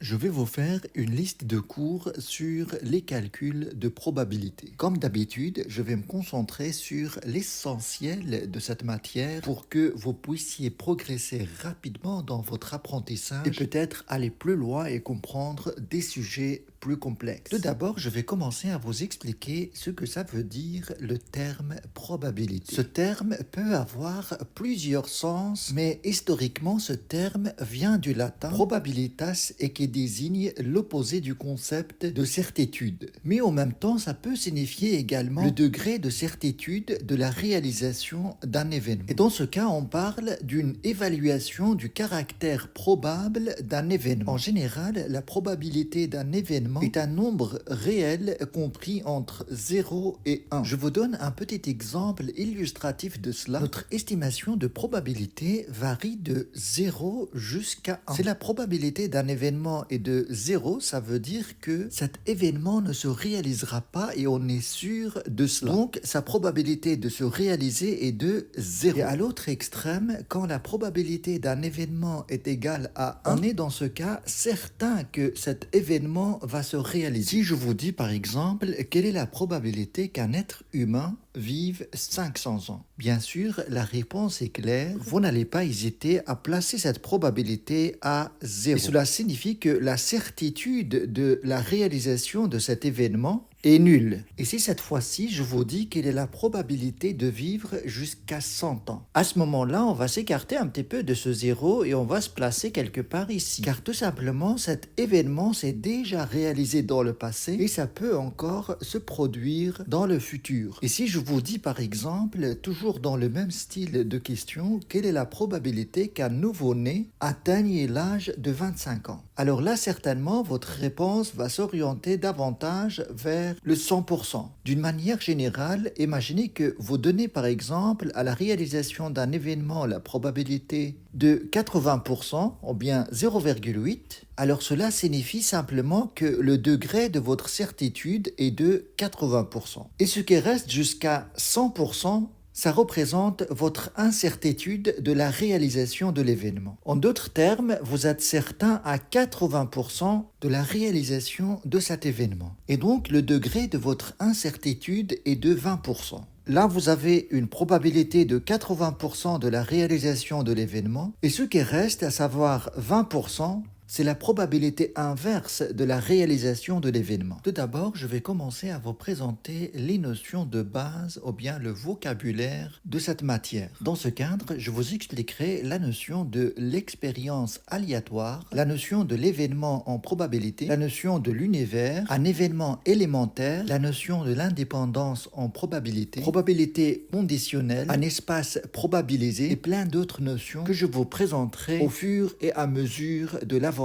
Je vais vous faire une liste de cours sur les calculs de probabilité. Comme d'habitude, je vais me concentrer sur l'essentiel de cette matière pour que vous puissiez progresser rapidement dans votre apprentissage et peut-être aller plus loin et comprendre des sujets plus complexes. Tout d'abord, je vais commencer à vous expliquer ce que ça veut dire le terme probabilité. Ce terme peut avoir plusieurs sens, mais historiquement, ce terme vient du latin probabilitas et qui désigne l'opposé du concept de certitude. Mais en même temps, ça peut signifier également le degré de certitude de la réalisation d'un événement. Et dans ce cas, on parle d'une évaluation du caractère probable d'un événement. En général, la probabilité d'un événement est un nombre réel compris entre 0 et 1. Je vous donne un petit exemple illustratif de cela. Notre estimation de probabilité varie de 0 jusqu'à 1. Si la probabilité d'un événement est de 0, ça veut dire que cet événement ne se réalisera pas et on est sûr de cela. Donc, sa probabilité de se réaliser est de 0. Et à l'autre extrême, quand la probabilité d'un événement est égale à 1, on est dans ce cas certain que cet événement va se réaliser. Si je vous dis par exemple, quelle est la probabilité qu'un être humain vive 500 ans? Bien sûr, la réponse est claire. Vous n'allez pas hésiter à placer cette probabilité à 0. Et cela signifie que la certitude de la réalisation de cet événement est nulle. Et si cette fois-ci, je vous dis quelle est la probabilité de vivre jusqu'à 100 ans? À ce moment-là, on va s'écarter un petit peu de ce 0 et on va se placer quelque part ici. Car tout simplement, cet événement s'est déjà réalisé dans le passé et ça peut encore se produire dans le futur. Et si je vous dis par exemple, toujours dans le même style de question, quelle est la probabilité qu'un nouveau-né atteigne l'âge de 25 ans? Alors là, certainement, votre réponse va s'orienter davantage vers le 100%. D'une manière générale, imaginez que vous donnez par exemple à la réalisation d'un événement la probabilité de 80% ou bien 0,8. Alors cela signifie simplement que le degré de votre certitude est de 80%. Et ce qui reste jusqu'à 100%, ça représente votre incertitude de la réalisation de l'événement. En d'autres termes, vous êtes certain à 80% de la réalisation de cet événement. Et donc, le degré de votre incertitude est de 20%. Là, vous avez une probabilité de 80% de la réalisation de l'événement. Et ce qui reste, à savoir 20%, c'est la probabilité inverse de la réalisation de l'événement. Tout d'abord, je vais commencer à vous présenter les notions de base ou bien le vocabulaire de cette matière. Dans ce cadre, je vous expliquerai la notion de l'expérience aléatoire, la notion de l'événement en probabilité, la notion de l'univers, un événement élémentaire, la notion de l'indépendance en probabilité, probabilité conditionnelle, un espace probabilisé et plein d'autres notions que je vous présenterai au fur et à mesure de l'avancement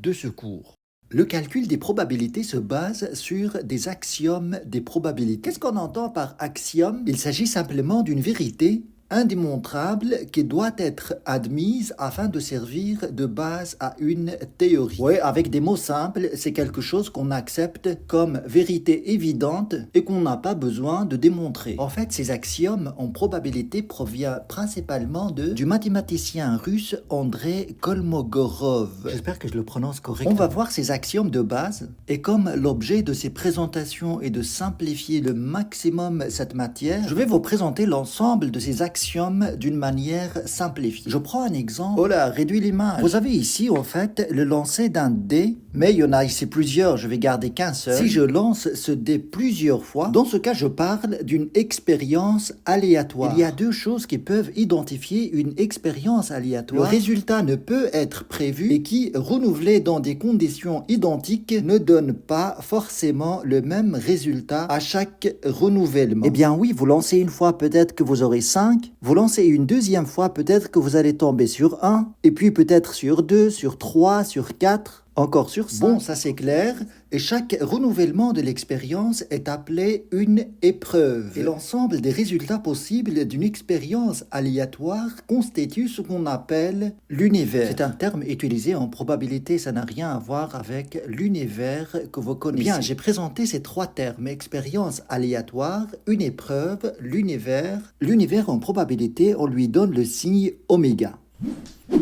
de ce cours. Le calcul des probabilités se base sur des axiomes des probabilités. Qu'est-ce qu'on entend par axiome? Il s'agit simplement d'une vérité indémontrable qui doit être admise afin de servir de base à une théorie. Oui, avec des mots simples, c'est quelque chose qu'on accepte comme vérité évidente et qu'on n'a pas besoin de démontrer. En fait, ces axiomes en probabilité proviennent principalement du mathématicien russe Andrei Kolmogorov. J'espère que je le prononce correctement. On va voir ces axiomes de base et comme l'objet de ces présentations est de simplifier le maximum cette matière, je vais vous présenter l'ensemble de ces axiomes d'une manière simplifiée. Je prends un exemple. Oh là, réduis l'image. Vous avez ici, en fait, le lancer d'un dé, mais il y en a ici plusieurs, je vais garder qu'un seul. Si je lance ce dé plusieurs fois, dans ce cas, je parle d'une expérience aléatoire. Il y a deux choses qui peuvent identifier une expérience aléatoire. Le résultat ne peut être prévu et qui, renouvelé dans des conditions identiques, ne donne pas forcément le même résultat à chaque renouvellement. Eh bien oui, vous lancez une fois, peut-être que vous aurez 5. Vous lancez une deuxième fois, peut-être que vous allez tomber sur 1, et puis peut-être sur 2, sur 3, sur 4, encore sur 5. Bon, ça c'est clair. Et chaque renouvellement de l'expérience est appelé une épreuve. Et l'ensemble des résultats possibles d'une expérience aléatoire constitue ce qu'on appelle l'univers. C'est un terme utilisé en probabilité, ça n'a rien à voir avec l'univers que vous connaissez. Bien, j'ai présenté ces trois termes, expérience aléatoire, une épreuve, l'univers. L'univers en probabilité, on lui donne le signe oméga.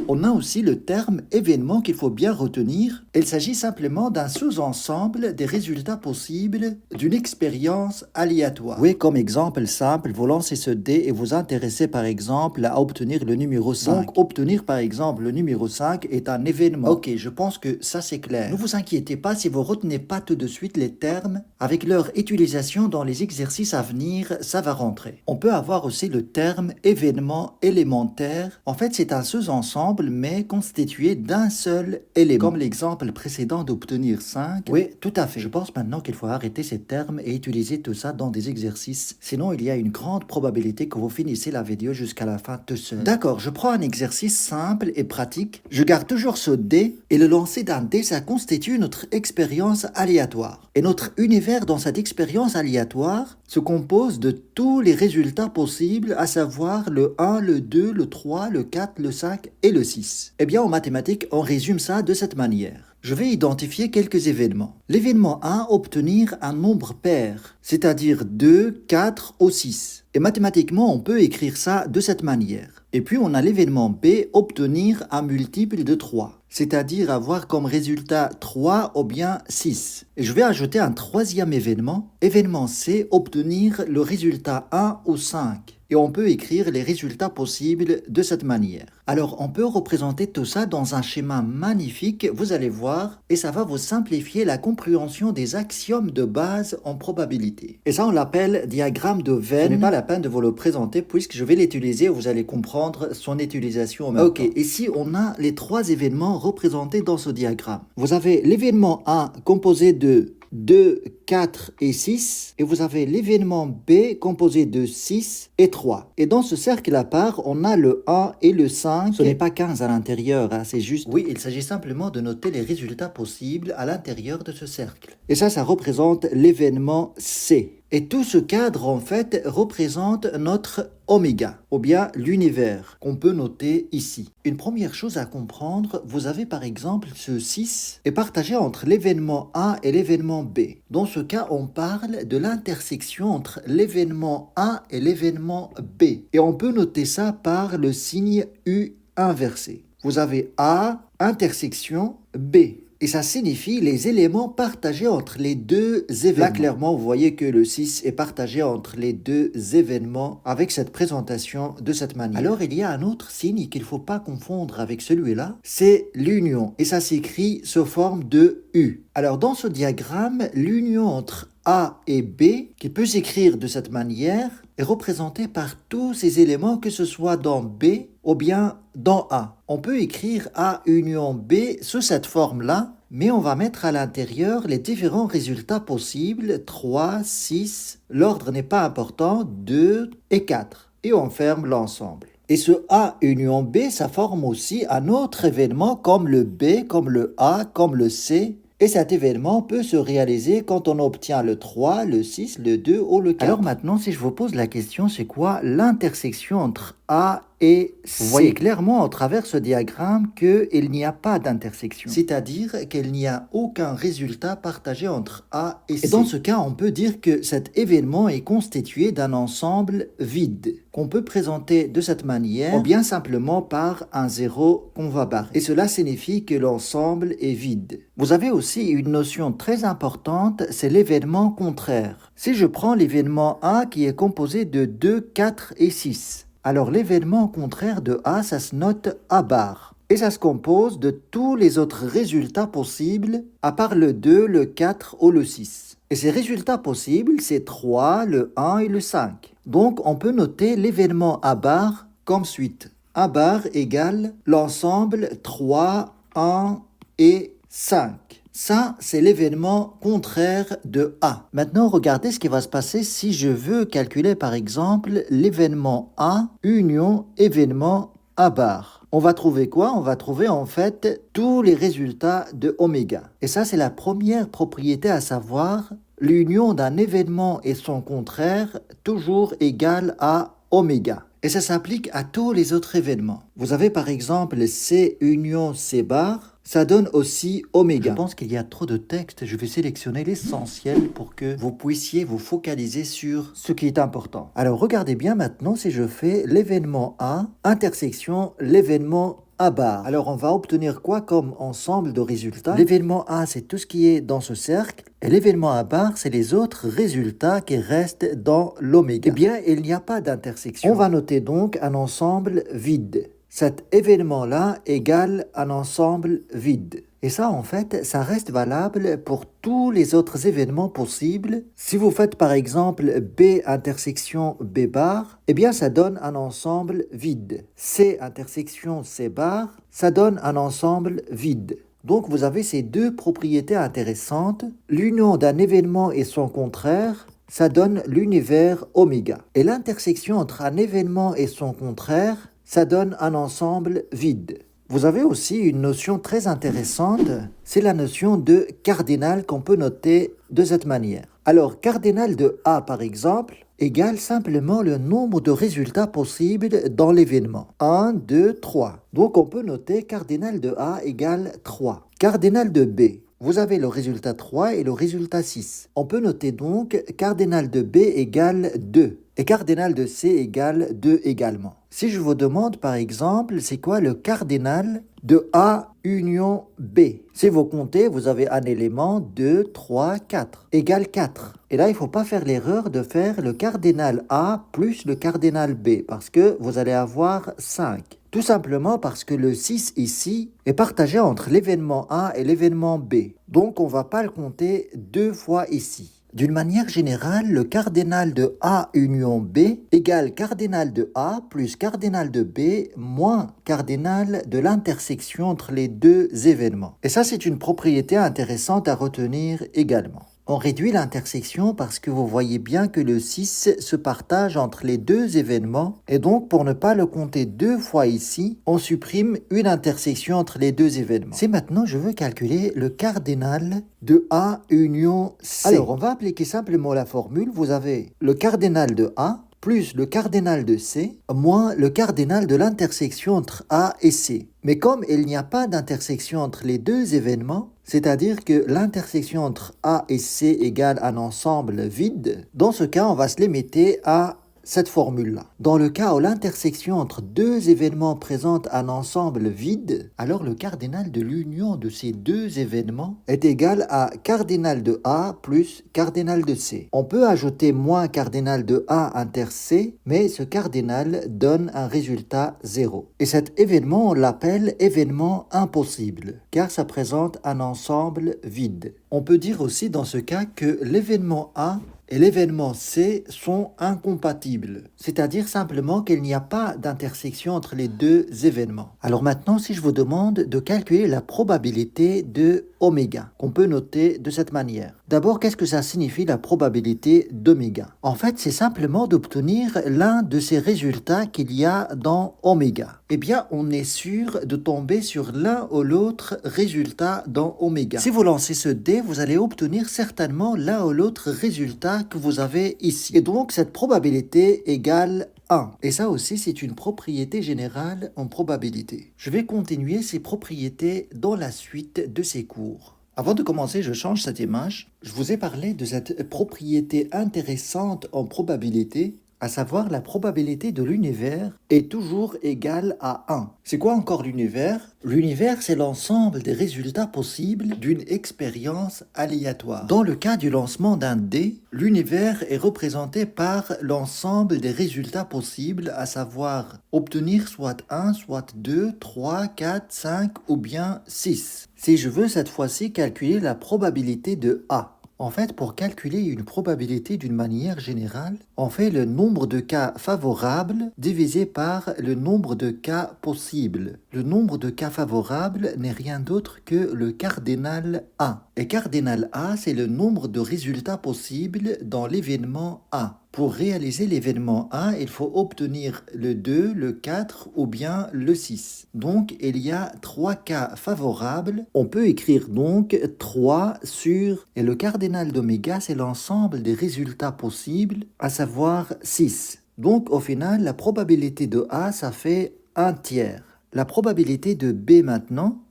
On a aussi le terme événement qu'il faut bien retenir. Il s'agit simplement d'un sous-ensemble des résultats possibles d'une expérience aléatoire. Oui, comme exemple simple, vous lancez ce dé et vous intéressez par exemple à obtenir le numéro 5. Donc, obtenir par exemple le numéro 5 est un événement. Ok, je pense que ça c'est clair. Ne vous inquiétez pas si vous retenez pas tout de suite les termes. Avec leur utilisation dans les exercices à venir, ça va rentrer. On peut avoir aussi le terme événement élémentaire. En fait, c'est un sous-ensemble mais constitué d'un seul élément. Comme l'exemple précédent d'obtenir 5. Oui, tout à fait. Je pense maintenant qu'il faut arrêter ces termes et utiliser tout ça dans des exercices. Sinon, il y a une grande probabilité que vous finissez la vidéo jusqu'à la fin tout seul. D'accord, je prends un exercice simple et pratique. Je garde toujours ce dé et le lancer d'un dé, ça constitue notre expérience aléatoire. Et notre univers dans cette expérience aléatoire se compose de tous les résultats possibles, à savoir le 1, le 2, le 3, le 4, le 5 et le 6. Eh bien, en mathématiques, on résume ça de cette manière. Je vais identifier quelques événements. L'événement 1, obtenir un nombre pair, c'est-à-dire 2, 4 ou 6. Et mathématiquement, on peut écrire ça de cette manière. Et puis, on a l'événement B, obtenir un multiple de 3. C'est-à-dire avoir comme résultat 3 ou bien 6. Et je vais ajouter un troisième événement. Événement C, obtenir le résultat 1 ou 5. Et on peut écrire les résultats possibles de cette manière. Alors, on peut représenter tout ça dans un schéma magnifique, vous allez voir, et ça va vous simplifier la compréhension des axiomes de base en probabilité. Et ça, on l'appelle diagramme de Venn. Ce n'est pas la peine de vous le présenter puisque je vais l'utiliser, vous allez comprendre son utilisation en même temps. Ok, ici, on a les trois événements représentés dans ce diagramme. Vous avez l'événement 1 composé de 2, 4 et 6. Et vous avez l'événement B composé de 6 et 3. Et dans ce cercle à part, on a le 1 et le 5. Ce n'est pas 15 à l'intérieur, hein, c'est juste... Oui, il s'agit simplement de noter les résultats possibles à l'intérieur de ce cercle. Et ça représente l'événement C. Et tout ce cadre, en fait, représente notre oméga, ou bien l'univers, qu'on peut noter ici. Une première chose à comprendre, vous avez par exemple ce 6 est partagé entre l'événement A et l'événement B. Dans ce cas, on parle de l'intersection entre l'événement A et l'événement B. Et on peut noter ça par le signe U inversé. Vous avez A, intersection B. Et ça signifie les éléments partagés entre les deux événements. Là, clairement, vous voyez que le 6 est partagé entre les deux événements avec cette présentation de cette manière. Alors, il y a un autre signe qu'il ne faut pas confondre avec celui-là, c'est l'union. Et ça s'écrit sous forme de U. Alors, dans ce diagramme, l'union entre A et B, qui peut s'écrire de cette manière, est représentée par tous ces éléments, que ce soit dans B ou bien dans A. On peut écrire A union B sous cette forme-là, mais on va mettre à l'intérieur les différents résultats possibles, 3, 6, l'ordre n'est pas important, 2 et 4. Et on ferme l'ensemble. Et ce A union B, ça forme aussi un autre événement comme le B, comme le A, comme le C. Et cet événement peut se réaliser quand on obtient le 3, le 6, le 2 ou le 4. Alors maintenant, si je vous pose la question, c'est quoi l'intersection entre A et C? Vous voyez clairement au travers ce diagramme qu'il n'y a pas d'intersection. C'est-à-dire qu'il n'y a aucun résultat partagé entre A et C. Et dans ce cas, on peut dire que cet événement est constitué d'un ensemble vide, qu'on peut présenter de cette manière, ou bien simplement par un zéro qu'on va barrer. Et cela signifie que l'ensemble est vide. Vous avez aussi une notion très importante, c'est l'événement contraire. Si je prends l'événement A qui est composé de 2, 4 et 6, alors l'événement contraire de A, ça se note A bar. Et ça se compose de tous les autres résultats possibles, à part le 2, le 4 ou le 6. Et ces résultats possibles, c'est 3, le 1 et le 5. Donc on peut noter l'événement A bar comme suite. A bar égale l'ensemble 3, 1 et 5. Ça, c'est l'événement contraire de A. Maintenant, regardez ce qui va se passer si je veux calculer, par exemple, l'événement A union événement A bar. On va trouver quoi? On va trouver en fait tous les résultats de oméga. Et ça, c'est la première propriété à savoir. L'union d'un événement et son contraire toujours égale à oméga. Et ça s'applique à tous les autres événements. Vous avez par exemple C union C bar. Ça donne aussi oméga. Je pense qu'il y a trop de texte. Je vais sélectionner l'essentiel pour que vous puissiez vous focaliser sur ce qui est important. Alors regardez bien maintenant si je fais l'événement A intersection l'événement A bar. Alors on va obtenir quoi comme ensemble de résultats? L'événement A, c'est tout ce qui est dans ce cercle. Et l'événement A bar, c'est les autres résultats qui restent dans l'oméga. Eh bien, il n'y a pas d'intersection. On va noter donc un ensemble vide. Cet événement-là égale un ensemble vide. Et ça, en fait, ça reste valable pour tous les autres événements possibles. Si vous faites par exemple B intersection B bar, eh bien ça donne un ensemble vide. C intersection C bar, ça donne un ensemble vide. Donc vous avez ces deux propriétés intéressantes. L'union d'un événement et son contraire, ça donne l'univers oméga. Et l'intersection entre un événement et son contraire, ça donne un ensemble vide. Vous avez aussi une notion très intéressante, c'est la notion de cardinal qu'on peut noter de cette manière. Alors, cardinal de A, par exemple, égale simplement le nombre de résultats possibles dans l'événement. 1, 2, 3. Donc, on peut noter cardinal de A égale 3. Cardinal de B, vous avez le résultat 3 et le résultat 6. On peut noter donc cardinal de B égale 2. Et cardinal de C égale 2 également. Si je vous demande par exemple, c'est quoi le cardinal de A union B? Si vous comptez, vous avez un élément 2, 3, 4, égale 4. Et là, il ne faut pas faire l'erreur de faire le cardinal A plus le cardinal B, parce que vous allez avoir 5. Tout simplement parce que le 6 ici est partagé entre l'événement A et l'événement B. Donc, on ne va pas le compter deux fois ici. D'une manière générale, le cardinal de A union B égale cardinal de A plus cardinal de B moins cardinal de l'intersection entre les deux événements. Et ça, c'est une propriété intéressante à retenir également. On réduit l'intersection parce que vous voyez bien que le 6 se partage entre les deux événements et donc pour ne pas le compter deux fois ici, on supprime une intersection entre les deux événements. Si maintenant je veux calculer le cardinal de A union C. Alors on va appliquer simplement la formule. Vous avez le cardinal de A plus le cardinal de C, moins le cardinal de l'intersection entre A et C. Mais comme il n'y a pas d'intersection entre les deux événements, c'est-à-dire que l'intersection entre A et C égale un ensemble vide, dans ce cas, on va se limiter à cette formule-là. Dans le cas où l'intersection entre deux événements présente un ensemble vide, alors le cardinal de l'union de ces deux événements est égal à cardinal de A plus cardinal de C. On peut ajouter moins cardinal de A inter C, mais ce cardinal donne un résultat 0. Et cet événement, on l'appelle événement impossible, car ça présente un ensemble vide. On peut dire aussi dans ce cas que l'événement A et l'événement C sont incompatibles, c'est-à-dire simplement qu'il n'y a pas d'intersection entre les deux événements. Alors maintenant, si je vous demande de calculer la probabilité de oméga, qu'on peut noter de cette manière. D'abord, qu'est-ce que ça signifie la probabilité d'oméga? En fait, c'est simplement d'obtenir l'un de ces résultats qu'il y a dans oméga. Eh bien, on est sûr de tomber sur l'un ou l'autre résultat dans oméga. Si vous lancez ce dé, vous allez obtenir certainement l'un ou l'autre résultat que vous avez ici. Et donc, cette probabilité égale 1. Et ça aussi, c'est une propriété générale en probabilité. Je vais continuer ces propriétés dans la suite de ces cours. Avant de commencer, je change cette image. Je vous ai parlé de cette propriété intéressante en probabilité, à savoir la probabilité de l'univers est toujours égale à 1. C'est quoi encore l'univers? L'univers, c'est l'ensemble des résultats possibles d'une expérience aléatoire. Dans le cas du lancement d'un dé, l'univers est représenté par l'ensemble des résultats possibles, à savoir obtenir soit 1, soit 2, 3, 4, 5 ou bien 6. Si je veux cette fois-ci calculer la probabilité de A, en fait, pour calculer une probabilité d'une manière générale, on fait le nombre de cas favorables divisé par le nombre de cas possibles. Le nombre de cas favorables n'est rien d'autre que le cardinal A. Et cardinal A, c'est le nombre de résultats possibles dans l'événement A. Pour réaliser l'événement A, il faut obtenir le 2, le 4 ou bien le 6. Donc, il y a 3 cas favorables. On peut écrire donc 3 sur... Et le cardinal d'oméga, c'est l'ensemble des résultats possibles, à savoir 6. Donc, au final, la probabilité de A, ça fait 1 tiers. La probabilité de B maintenant,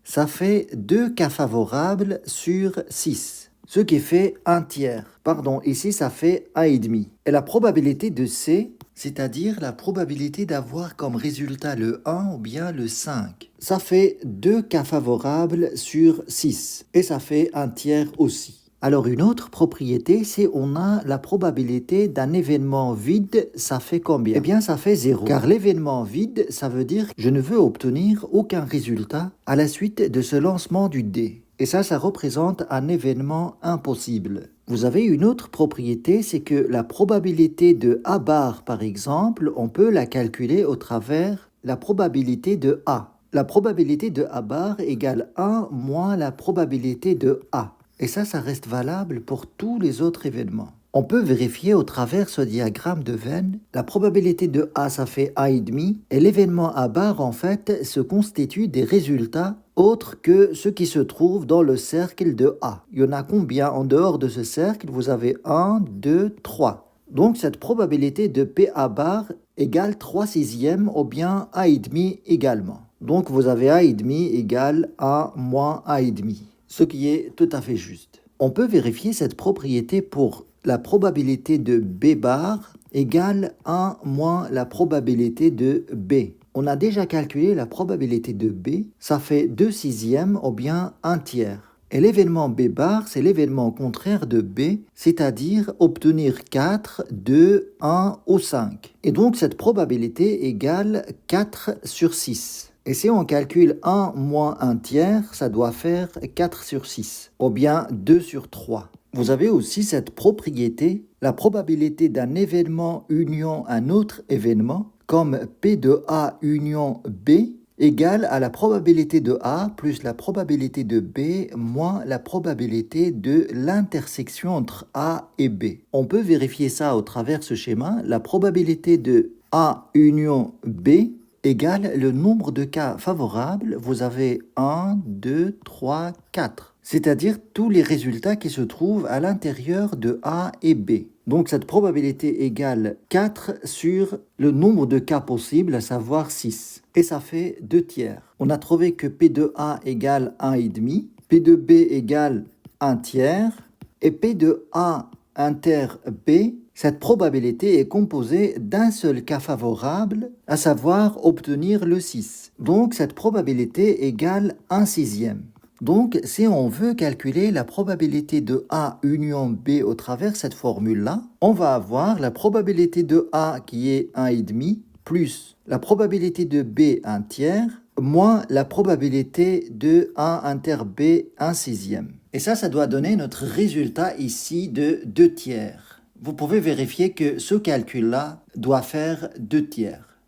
ça fait 2 cas favorables sur 6. Ce qui fait 1 tiers. Pardon, ici ça fait 1,5. Et la probabilité de C, c'est-à-dire la probabilité d'avoir comme résultat le 1 ou bien le 5. Ça fait 2 cas favorables sur 6 et ça fait un tiers aussi. Alors une autre propriété, c'est on a la probabilité d'un événement vide, ça fait combien? Eh bien ça fait 0. Car l'événement vide, ça veut dire que je ne veux obtenir aucun résultat à la suite de ce lancement du dé. Et ça représente un événement impossible. Vous avez une autre propriété, c'est que la probabilité de A bar, par exemple, on peut la calculer au travers la probabilité de A. La probabilité de A bar égale 1 moins la probabilité de A. Et ça reste valable pour tous les autres événements. On peut vérifier au travers ce diagramme de Venn, la probabilité de A, ça fait A,5, et l'événement A bar, en fait, se constitue des résultats autres que ceux qui se trouvent dans le cercle de A. Il y en a combien en dehors de ce cercle? Vous avez 1, 2, 3. Donc cette probabilité de P A bar égale 3 sixièmes ou bien A,5 également. Donc vous avez A,5 égale A moins A,5. Ce qui est tout à fait juste. On peut vérifier cette propriété pour la probabilité de B bar égale 1 moins la probabilité de B. On a déjà calculé la probabilité de B, ça fait 2 sixièmes ou bien 1 tiers. Et l'événement B bar, c'est l'événement contraire de B, c'est-à-dire obtenir 4, 2, 1 ou 5. Et donc cette probabilité égale 4 sur 6. Et si on calcule 1 moins 1 tiers, ça doit faire 4 sur 6, ou bien 2 sur 3. Vous avez aussi cette propriété, la probabilité d'un événement union un autre événement, comme P de A union B, égale à la probabilité de A plus la probabilité de B moins la probabilité de l'intersection entre A et B. On peut vérifier ça au travers ce schéma. La probabilité de A union B égale le nombre de cas favorables. Vous avez 1, 2, 3, 4. C'est-à-dire tous les résultats qui se trouvent à l'intérieur de A et B. Donc cette probabilité égale 4 sur le nombre de cas possibles, à savoir 6. Et ça fait 2 tiers. On a trouvé que P de A égale 1,5, P de B égale 1 tiers, et P de A inter B, cette probabilité est composée d'un seul cas favorable, à savoir obtenir le 6. Donc cette probabilité égale 1 sixième. Donc, si on veut calculer la probabilité de A union B au travers de cette formule-là, on va avoir la probabilité de A qui est 1,5 plus la probabilité de B 1 tiers moins la probabilité de A inter B 1 sixième. Et ça doit donner notre résultat ici de 2 tiers. Vous pouvez vérifier que ce calcul-là doit faire 2 tiers.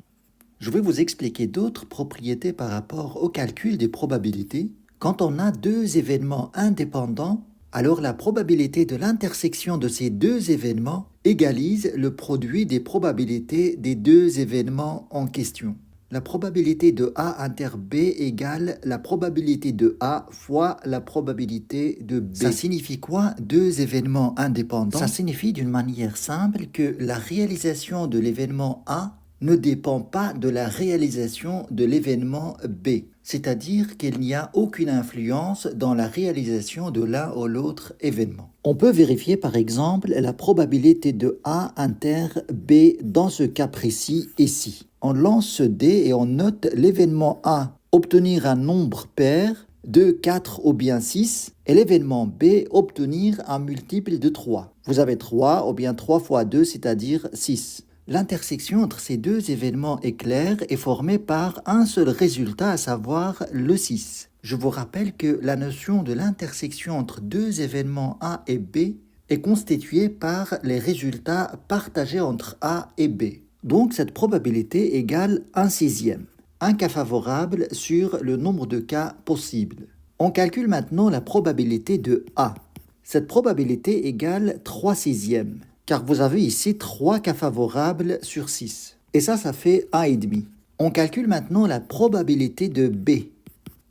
Je vais vous expliquer d'autres propriétés par rapport au calcul des probabilités. Quand on a deux événements indépendants, alors la probabilité de l'intersection de ces deux événements égalise le produit des probabilités des deux événements en question. La probabilité de A inter B égale la probabilité de A fois la probabilité de B. Ça signifie quoi? Deux événements indépendants. Ça signifie d'une manière simple que la réalisation de l'événement A ne dépend pas de la réalisation de l'événement B. C'est-à-dire qu'il n'y a aucune influence dans la réalisation de l'un ou l'autre événement. On peut vérifier par exemple la probabilité de A inter B dans ce cas précis ici. On lance ce dé et on note l'événement A, obtenir un nombre pair, 2, 4 ou bien 6, et l'événement B, obtenir un multiple de 3. Vous avez 3 ou bien 3 fois 2, c'est-à-dire 6. L'intersection entre ces deux événements est claire et formée par un seul résultat, à savoir le 6. Je vous rappelle que la notion de l'intersection entre deux événements A et B est constituée par les résultats partagés entre A et B. Donc cette probabilité égale 1 sixième, un cas favorable sur le nombre de cas possibles. On calcule maintenant la probabilité de A. Cette probabilité égale 3 sixièmes, car vous avez ici 3 cas favorables sur 6. Et ça fait 1,5. On calcule maintenant la probabilité de B.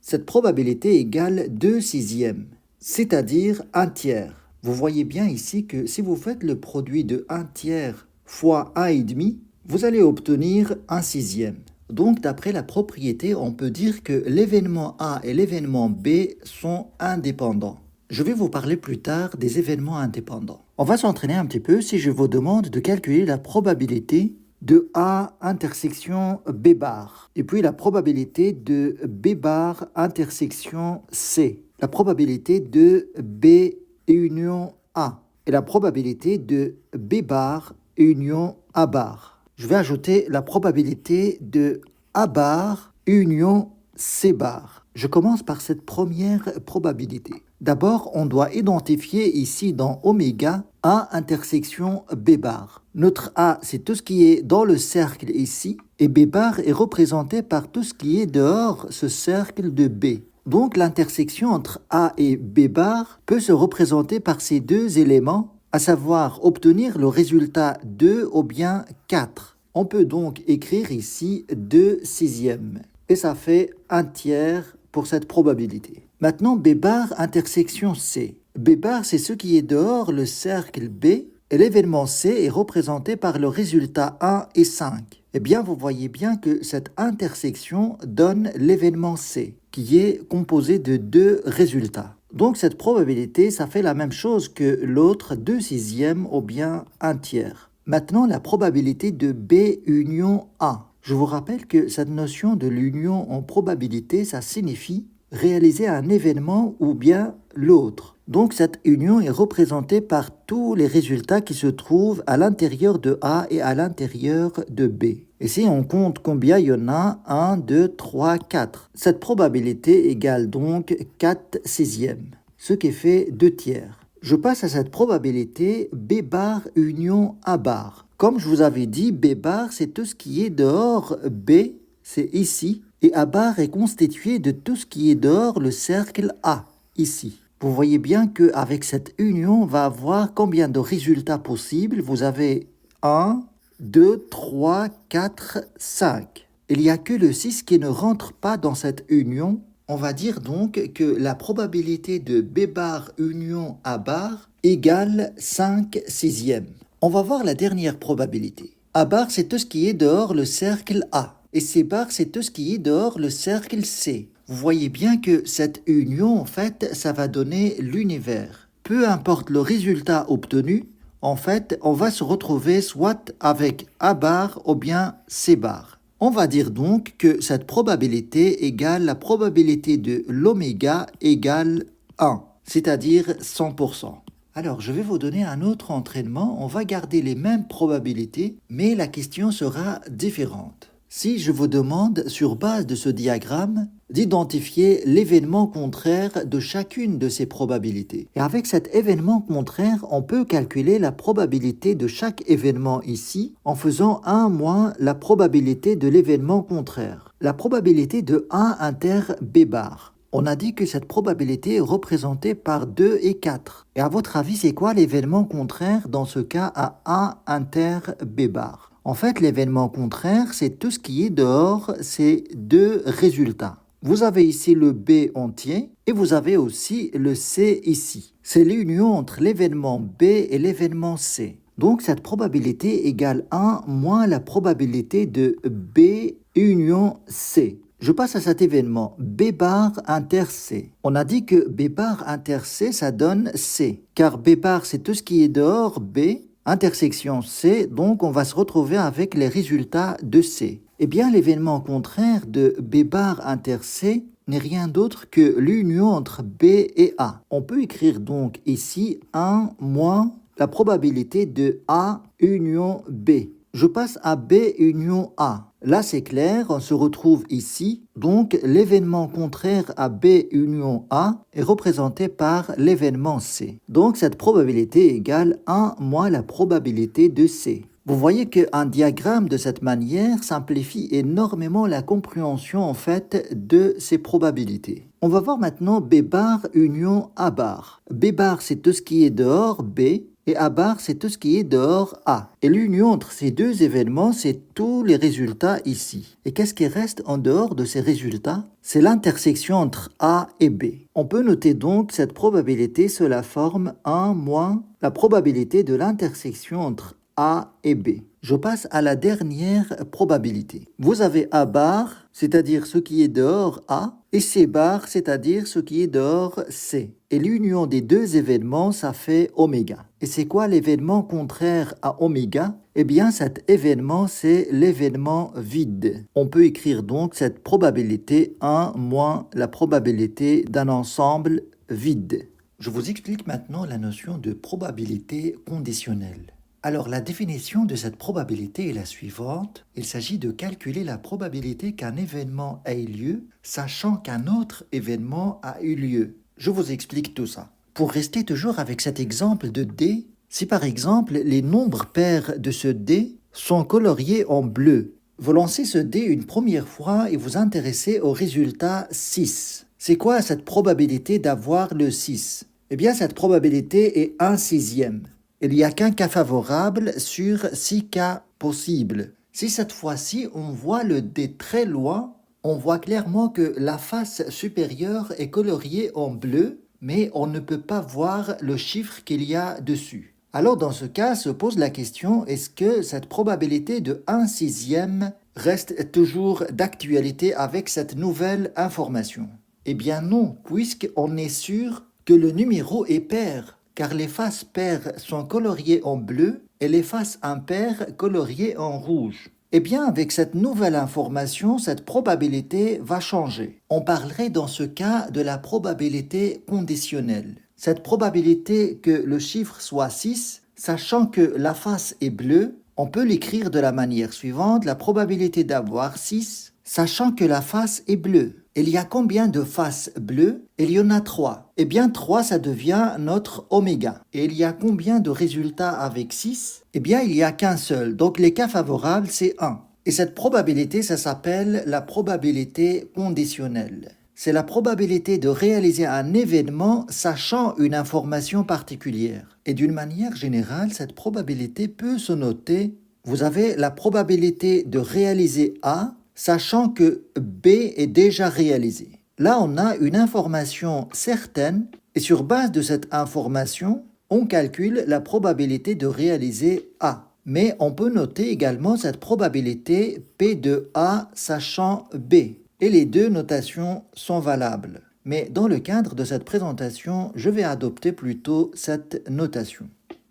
Cette probabilité égale 2 sixièmes, c'est-à-dire 1 tiers. Vous voyez bien ici que si vous faites le produit de 1 tiers fois 1,5, vous allez obtenir 1 sixième. Donc, d'après la propriété, on peut dire que l'événement A et l'événement B sont indépendants. Je vais vous parler plus tard des événements indépendants. On va s'entraîner un petit peu si je vous demande de calculer la probabilité de A intersection B bar. Et puis la probabilité de B bar intersection C. La probabilité de B union A. Et la probabilité de B bar union A bar. Je vais ajouter la probabilité de A bar union C bar. Je commence par cette première probabilité. D'abord, on doit identifier ici dans oméga A intersection B bar. Notre A, c'est tout ce qui est dans le cercle ici, et B bar est représenté par tout ce qui est dehors ce cercle de B. Donc l'intersection entre A et B bar peut se représenter par ces deux éléments, à savoir obtenir le résultat 2 ou bien 4. On peut donc écrire ici 2 sixièmes. Et ça fait 1 tiers pour cette probabilité. Maintenant, B bar intersection C. B bar, c'est ce qui est dehors le cercle B, et l'événement C est représenté par le résultat 1 et 5. Eh bien, vous voyez bien que cette intersection donne l'événement C, qui est composé de 2 résultats. Donc, cette probabilité, ça fait la même chose que l'autre 2 sixièmes ou bien 1 tiers. Maintenant, la probabilité de B union A. Je vous rappelle que cette notion de l'union en probabilité, ça signifie réaliser un événement ou bien l'autre. Donc cette union est représentée par tous les résultats qui se trouvent à l'intérieur de A et à l'intérieur de B. Et si on compte combien il y en a, 1, 2, 3, 4. Cette probabilité égale donc 4 sixièmes, ce qui fait 2 tiers. Je passe à cette probabilité B bar union A bar. Comme je vous avais dit, B bar, c'est tout ce qui est dehors B, c'est ici, et A bar est constitué de tout ce qui est dehors le cercle A, ici. Vous voyez bien qu'avec cette union, on va avoir combien de résultats possibles. Vous avez 1, 2, 3, 4, 5. Il n'y a que le 6 qui ne rentre pas dans cette union. On va dire donc que la probabilité de B bar union A bar égale 5 sixièmes. On va voir la dernière probabilité. A bar, c'est tout ce qui est dehors le cercle A. Et C bar, c'est tout ce qui est dehors le cercle C. Vous voyez bien que cette union, en fait, ça va donner l'univers. Peu importe le résultat obtenu, en fait, on va se retrouver soit avec A bar ou bien C bar. On va dire donc que cette probabilité égale la probabilité de l'oméga égale 1, c'est-à-dire 100%. Alors, je vais vous donner un autre entraînement. On va garder les mêmes probabilités, mais la question sera différente. Si je vous demande, sur base de ce diagramme, d'identifier l'événement contraire de chacune de ces probabilités. Et avec cet événement contraire, on peut calculer la probabilité de chaque événement ici en faisant 1 moins la probabilité de l'événement contraire. La probabilité de 1 inter B bar. On a dit que cette probabilité est représentée par 2 et 4. Et à votre avis, c'est quoi l'événement contraire dans ce cas à 1 inter B bar? En fait, l'événement contraire, c'est tout ce qui est dehors ces 2 résultats. Vous avez ici le B entier et vous avez aussi le C ici. C'est l'union entre l'événement B et l'événement C. Donc, cette probabilité égale 1 moins la probabilité de B union C. Je passe à cet événement, B bar inter C. On a dit que B bar inter C, ça donne C. Car B bar, c'est tout ce qui est dehors B, intersection C, donc on va se retrouver avec les résultats de C. Eh bien, l'événement contraire de B bar inter C n'est rien d'autre que l'union entre B et A. On peut écrire donc ici 1 moins la probabilité de A union B. Je passe à B union A. Là, c'est clair, on se retrouve ici. Donc, l'événement contraire à B union A est représenté par l'événement C. Donc, cette probabilité égale 1 moins la probabilité de C. Vous voyez qu'un diagramme de cette manière simplifie énormément la compréhension en fait de ces probabilités. On va voir maintenant B bar union A bar. B bar, c'est tout ce qui est dehors B. Et A bar, c'est tout ce qui est dehors A. Et l'union entre ces deux événements, c'est tous les résultats ici. Et qu'est-ce qui reste en dehors de ces résultats? C'est l'intersection entre A et B. On peut noter donc cette probabilité sous la forme 1 moins la probabilité de l'intersection entre A et B. Je passe à la dernière probabilité. Vous avez A bar, c'est-à-dire ce qui est dehors A, et C bar, c'est-à-dire ce qui est dehors C. Et l'union des deux événements, ça fait oméga. Et c'est quoi l'événement contraire à oméga? Eh bien, cet événement, c'est l'événement vide. On peut écrire donc cette probabilité 1 moins la probabilité d'un ensemble vide. Je vous explique maintenant la notion de probabilité conditionnelle. Alors, la définition de cette probabilité est la suivante. Il s'agit de calculer la probabilité qu'un événement ait lieu, sachant qu'un autre événement a eu lieu. Je vous explique tout ça. Pour rester toujours avec cet exemple de D, si par exemple les nombres pairs de ce D sont coloriés en bleu, vous lancez ce dé une première fois et vous intéressez au résultat 6. C'est quoi cette probabilité d'avoir le 6? Eh bien, cette probabilité est 1/6. Il n'y a qu'un cas favorable sur 6 cas possibles. Si cette fois-ci, on voit le dé très loin, on voit clairement que la face supérieure est coloriée en bleu, mais on ne peut pas voir le chiffre qu'il y a dessus. Alors dans ce cas, se pose la question, est-ce que cette probabilité de 1/6 reste toujours d'actualité avec cette nouvelle information? Eh bien non, puisqu'on est sûr que le numéro est pair, car les faces paires sont coloriées en bleu et les faces impaires coloriées en rouge. Eh bien, avec cette nouvelle information, cette probabilité va changer. On parlerait dans ce cas de la probabilité conditionnelle. Cette probabilité que le chiffre soit 6, sachant que la face est bleue, on peut l'écrire de la manière suivante, la probabilité d'avoir 6, sachant que la face est bleue. Il y a combien de faces bleues? Il y en a 3. Eh bien 3, ça devient notre oméga. Et il y a combien de résultats avec 6? Eh bien il n'y a qu'un seul. Donc les cas favorables, c'est 1. Et cette probabilité, ça s'appelle la probabilité conditionnelle. C'est la probabilité de réaliser un événement sachant une information particulière. Et d'une manière générale, cette probabilité peut se noter. Vous avez la probabilité de réaliser A, sachant que B est déjà réalisé. Là, on a une information certaine et sur base de cette information, on calcule la probabilité de réaliser A. Mais on peut noter également cette probabilité P de A sachant B. Et les deux notations sont valables. Mais dans le cadre de cette présentation, je vais adopter plutôt cette notation.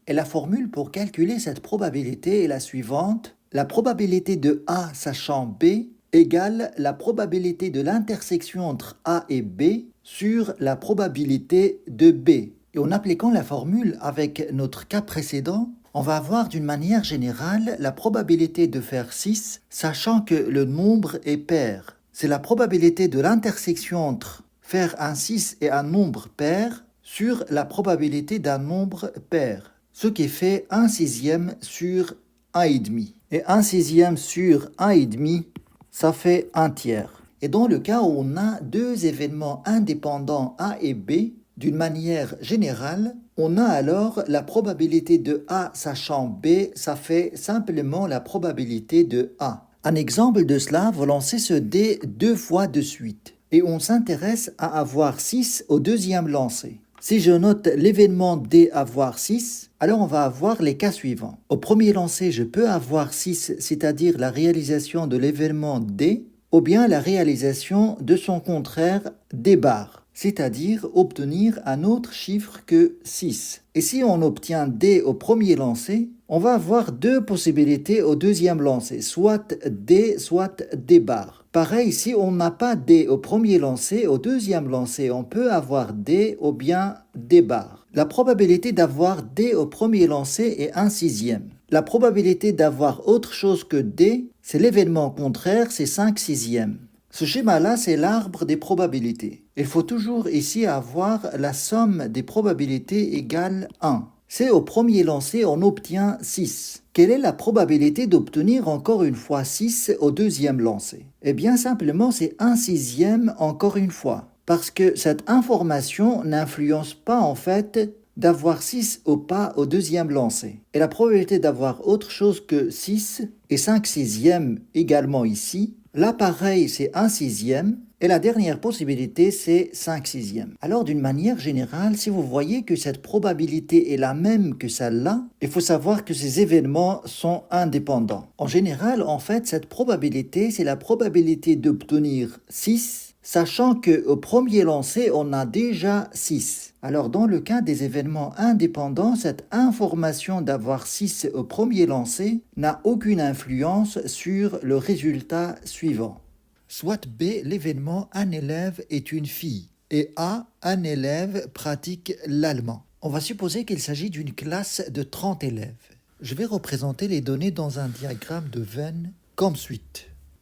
Et la formule pour calculer cette probabilité est la suivante. La probabilité de A sachant B égale la probabilité de l'intersection entre A et B sur la probabilité de B. Et en appliquant la formule avec notre cas précédent, on va avoir d'une manière générale la probabilité de faire 6, sachant que le nombre est pair. C'est la probabilité de l'intersection entre faire un 6 et un nombre pair sur la probabilité d'un nombre pair, ce qui fait 1/6 sur 1,5. Et 1/6 sur 1,5, ça fait 1/3. Et dans le cas où on a deux événements indépendants A et B, d'une manière générale, on a alors la probabilité de A sachant B, ça fait simplement la probabilité de A. Un exemple de cela, vous lancez ce dé 2 fois de suite et on s'intéresse à avoir 6 au deuxième lancer. Si je note l'événement D avoir 6, alors on va avoir les cas suivants. Au premier lancer, je peux avoir 6, c'est-à-dire la réalisation de l'événement D, ou bien la réalisation de son contraire D bar, c'est-à-dire obtenir un autre chiffre que 6. Et si on obtient D au premier lancer, on va avoir deux possibilités au deuxième lancer, soit D, soit D bar. Pareil, si on n'a pas D au premier lancer, au deuxième lancer, on peut avoir D ou bien D bar. La probabilité d'avoir D au premier lancer est 1/6. La probabilité d'avoir autre chose que D, c'est l'événement contraire, c'est 5/6. Ce schéma-là, c'est l'arbre des probabilités. Il faut toujours ici avoir la somme des probabilités égale 1. C'est au premier lancer, on obtient 6. Quelle est la probabilité d'obtenir encore une fois 6 au deuxième lancer? Eh bien, simplement, c'est 1/6 encore une fois. Parce que cette information n'influence pas en fait d'avoir 6 ou pas au deuxième lancer. Et la probabilité d'avoir autre chose que 6 et 5/6 également ici. Là, pareil, c'est 1/6. Et la dernière possibilité, c'est 5 sixièmes. Alors, d'une manière générale, si vous voyez que cette probabilité est la même que celle-là, il faut savoir que ces événements sont indépendants. En général, en fait, cette probabilité, c'est la probabilité d'obtenir 6, sachant qu'au premier lancer, on a déjà 6. Alors, dans le cas des événements indépendants, cette information d'avoir 6 au premier lancer n'a aucune influence sur le résultat suivant. Soit B, l'événement un élève est une fille et A, un élève pratique l'allemand. On va supposer qu'il s'agit d'une classe de 30 élèves. Je vais représenter les données dans un diagramme de Venn comme suit.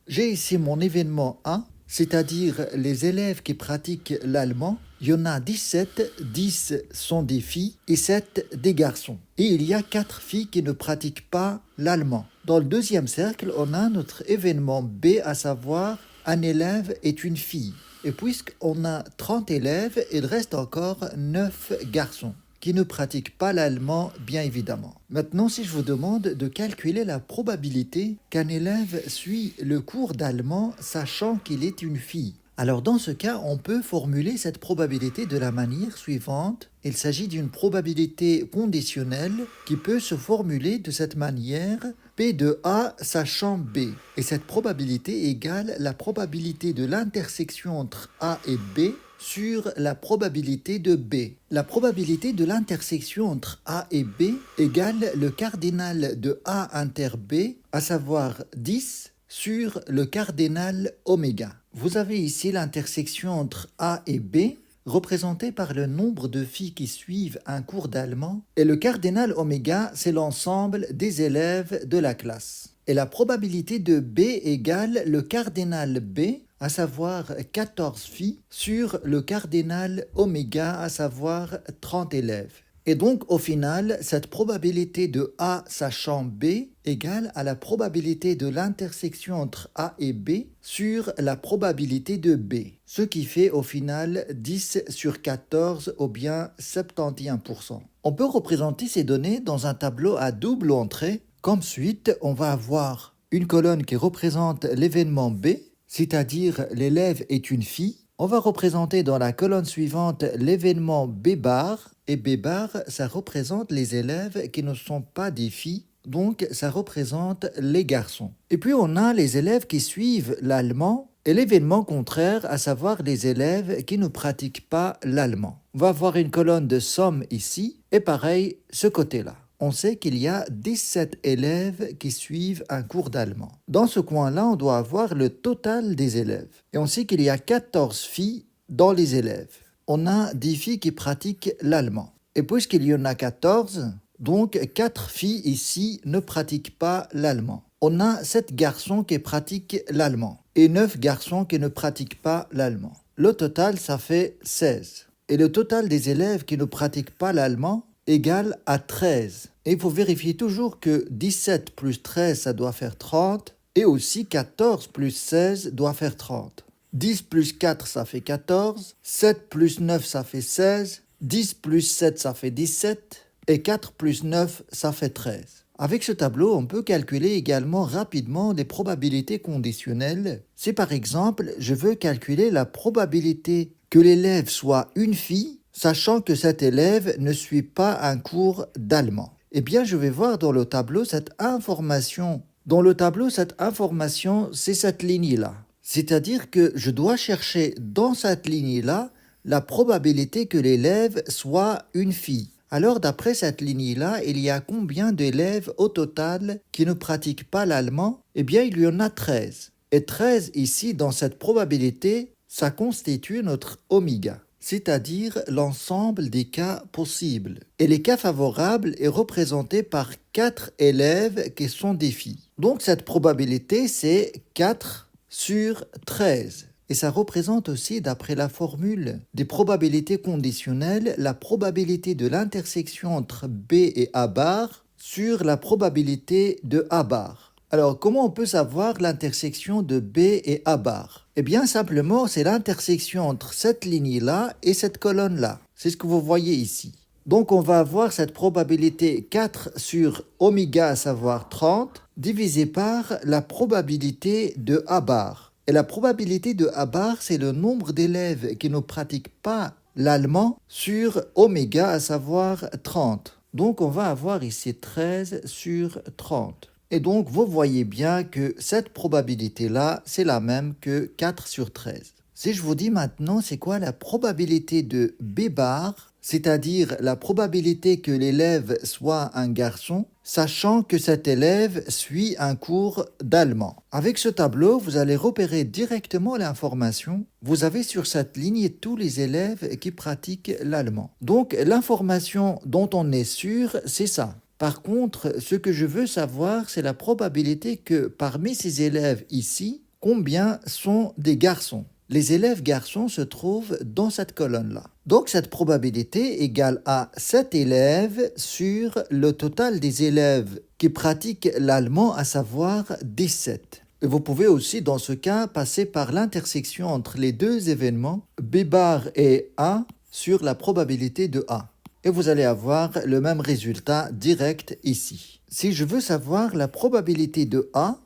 J'ai ici mon événement A, c'est-à-dire les élèves qui pratiquent l'allemand. Il y en a 17, 10 sont des filles et 7 des garçons. Et il y a 4 filles qui ne pratiquent pas l'allemand. Dans le deuxième cercle, on a notre événement B, à savoir un élève est une fille. Et puisqu'on a 30 élèves, il reste encore 9 garçons qui ne pratiquent pas l'allemand, bien évidemment. Maintenant, si je vous demande de calculer la probabilité qu'un élève suit le cours d'allemand sachant qu'il est une fille, alors dans ce cas, on peut formuler cette probabilité de la manière suivante. Il s'agit d'une probabilité conditionnelle qui peut se formuler de cette manière: P de A sachant B. Et cette probabilité égale la probabilité de l'intersection entre A et B sur la probabilité de B. La probabilité de l'intersection entre A et B égale le cardinal de A inter B, à savoir 10, sur le cardinal oméga. Vous avez ici l'intersection entre A et B, représentée par le nombre de filles qui suivent un cours d'allemand, et le cardinal oméga, c'est l'ensemble des élèves de la classe. Et la probabilité de B égale le cardinal B, à savoir 14 filles, sur le cardinal oméga, à savoir 30 élèves. Et donc, au final, cette probabilité de A sachant B égale à la probabilité de l'intersection entre A et B sur la probabilité de B, ce qui fait au final 10 sur 14 ou bien 71%. On peut représenter ces données dans un tableau à double entrée. Comme suite, on va avoir une colonne qui représente l'événement B, c'est-à-dire l'élève est une fille. On va représenter dans la colonne suivante l'événement B bar, et B bar, ça représente les élèves qui ne sont pas des filles, donc ça représente les garçons. Et puis on a les élèves qui suivent l'allemand, et l'événement contraire, à savoir les élèves qui ne pratiquent pas l'allemand. On va avoir une colonne de somme ici, et pareil, ce côté-là. On sait qu'il y a 17 élèves qui suivent un cours d'allemand. Dans ce coin-là, on doit avoir le total des élèves. Et on sait qu'il y a 14 filles dans les élèves. On a 10 filles qui pratiquent l'allemand. Et puisqu'il y en a 14, donc 4 filles ici ne pratiquent pas l'allemand. On a 7 garçons qui pratiquent l'allemand et 9 garçons qui ne pratiquent pas l'allemand. Le total, ça fait 16. Et le total des élèves qui ne pratiquent pas l'allemand égale à 13. Et il faut vérifier toujours que 17 plus 13, ça doit faire 30, et aussi 14 plus 16 doit faire 30. 10 plus 4, ça fait 14, 7 plus 9, ça fait 16, 10 plus 7, ça fait 17, et 4 plus 9, ça fait 13. Avec ce tableau, on peut calculer également rapidement les probabilités conditionnelles. Si par exemple, je veux calculer la probabilité que l'élève soit une fille, sachant que cet élève ne suit pas un cours d'allemand. Eh bien, je vais voir dans le tableau cette information. Dans le tableau, cette information, c'est cette ligne-là. C'est-à-dire que je dois chercher dans cette ligne-là la probabilité que l'élève soit une fille. Alors, d'après cette ligne-là, il y a combien d'élèves au total qui ne pratiquent pas l'allemand? Eh bien, il y en a 13. Et 13 ici, dans cette probabilité, ça constitue notre oméga, c'est-à-dire l'ensemble des cas possibles. Et les cas favorables est représenté par 4 élèves qui sont des filles. Donc cette probabilité, c'est 4 sur 13. Et ça représente aussi, d'après la formule des probabilités conditionnelles, la probabilité de l'intersection entre B et A bar sur la probabilité de A bar. Alors, comment on peut savoir l'intersection de B et A bar? Eh bien, simplement, c'est l'intersection entre cette ligne-là et cette colonne-là. C'est ce que vous voyez ici. Donc, on va avoir cette probabilité 4 sur oméga, à savoir 30, divisé par la probabilité de A bar. Et la probabilité de A bar, c'est le nombre d'élèves qui ne pratiquent pas l'allemand sur oméga, à savoir 30. Donc on va avoir ici 13 sur 30. Et donc vous voyez bien que cette probabilité-là, c'est la même que 4 sur 13. Si je vous dis maintenant, c'est quoi la probabilité de B bar, c'est-à-dire la probabilité que l'élève soit un garçon, sachant que cet élève suit un cours d'allemand. Avec ce tableau, vous allez repérer directement l'information. Vous avez sur cette ligne tous les élèves qui pratiquent l'allemand. Donc l'information dont on est sûr, c'est ça. Par contre, ce que je veux savoir, c'est la probabilité que parmi ces élèves ici, combien sont des garçons. Les élèves garçons se trouvent dans cette colonne-là. Donc cette probabilité égale à 7 élèves sur le total des élèves qui pratiquent l'allemand, à savoir 17. Et vous pouvez aussi, dans ce cas, passer par l'intersection entre les deux événements, B bar et A, sur la probabilité de A. Et vous allez avoir le même résultat direct ici. Si je veux savoir la probabilité de A,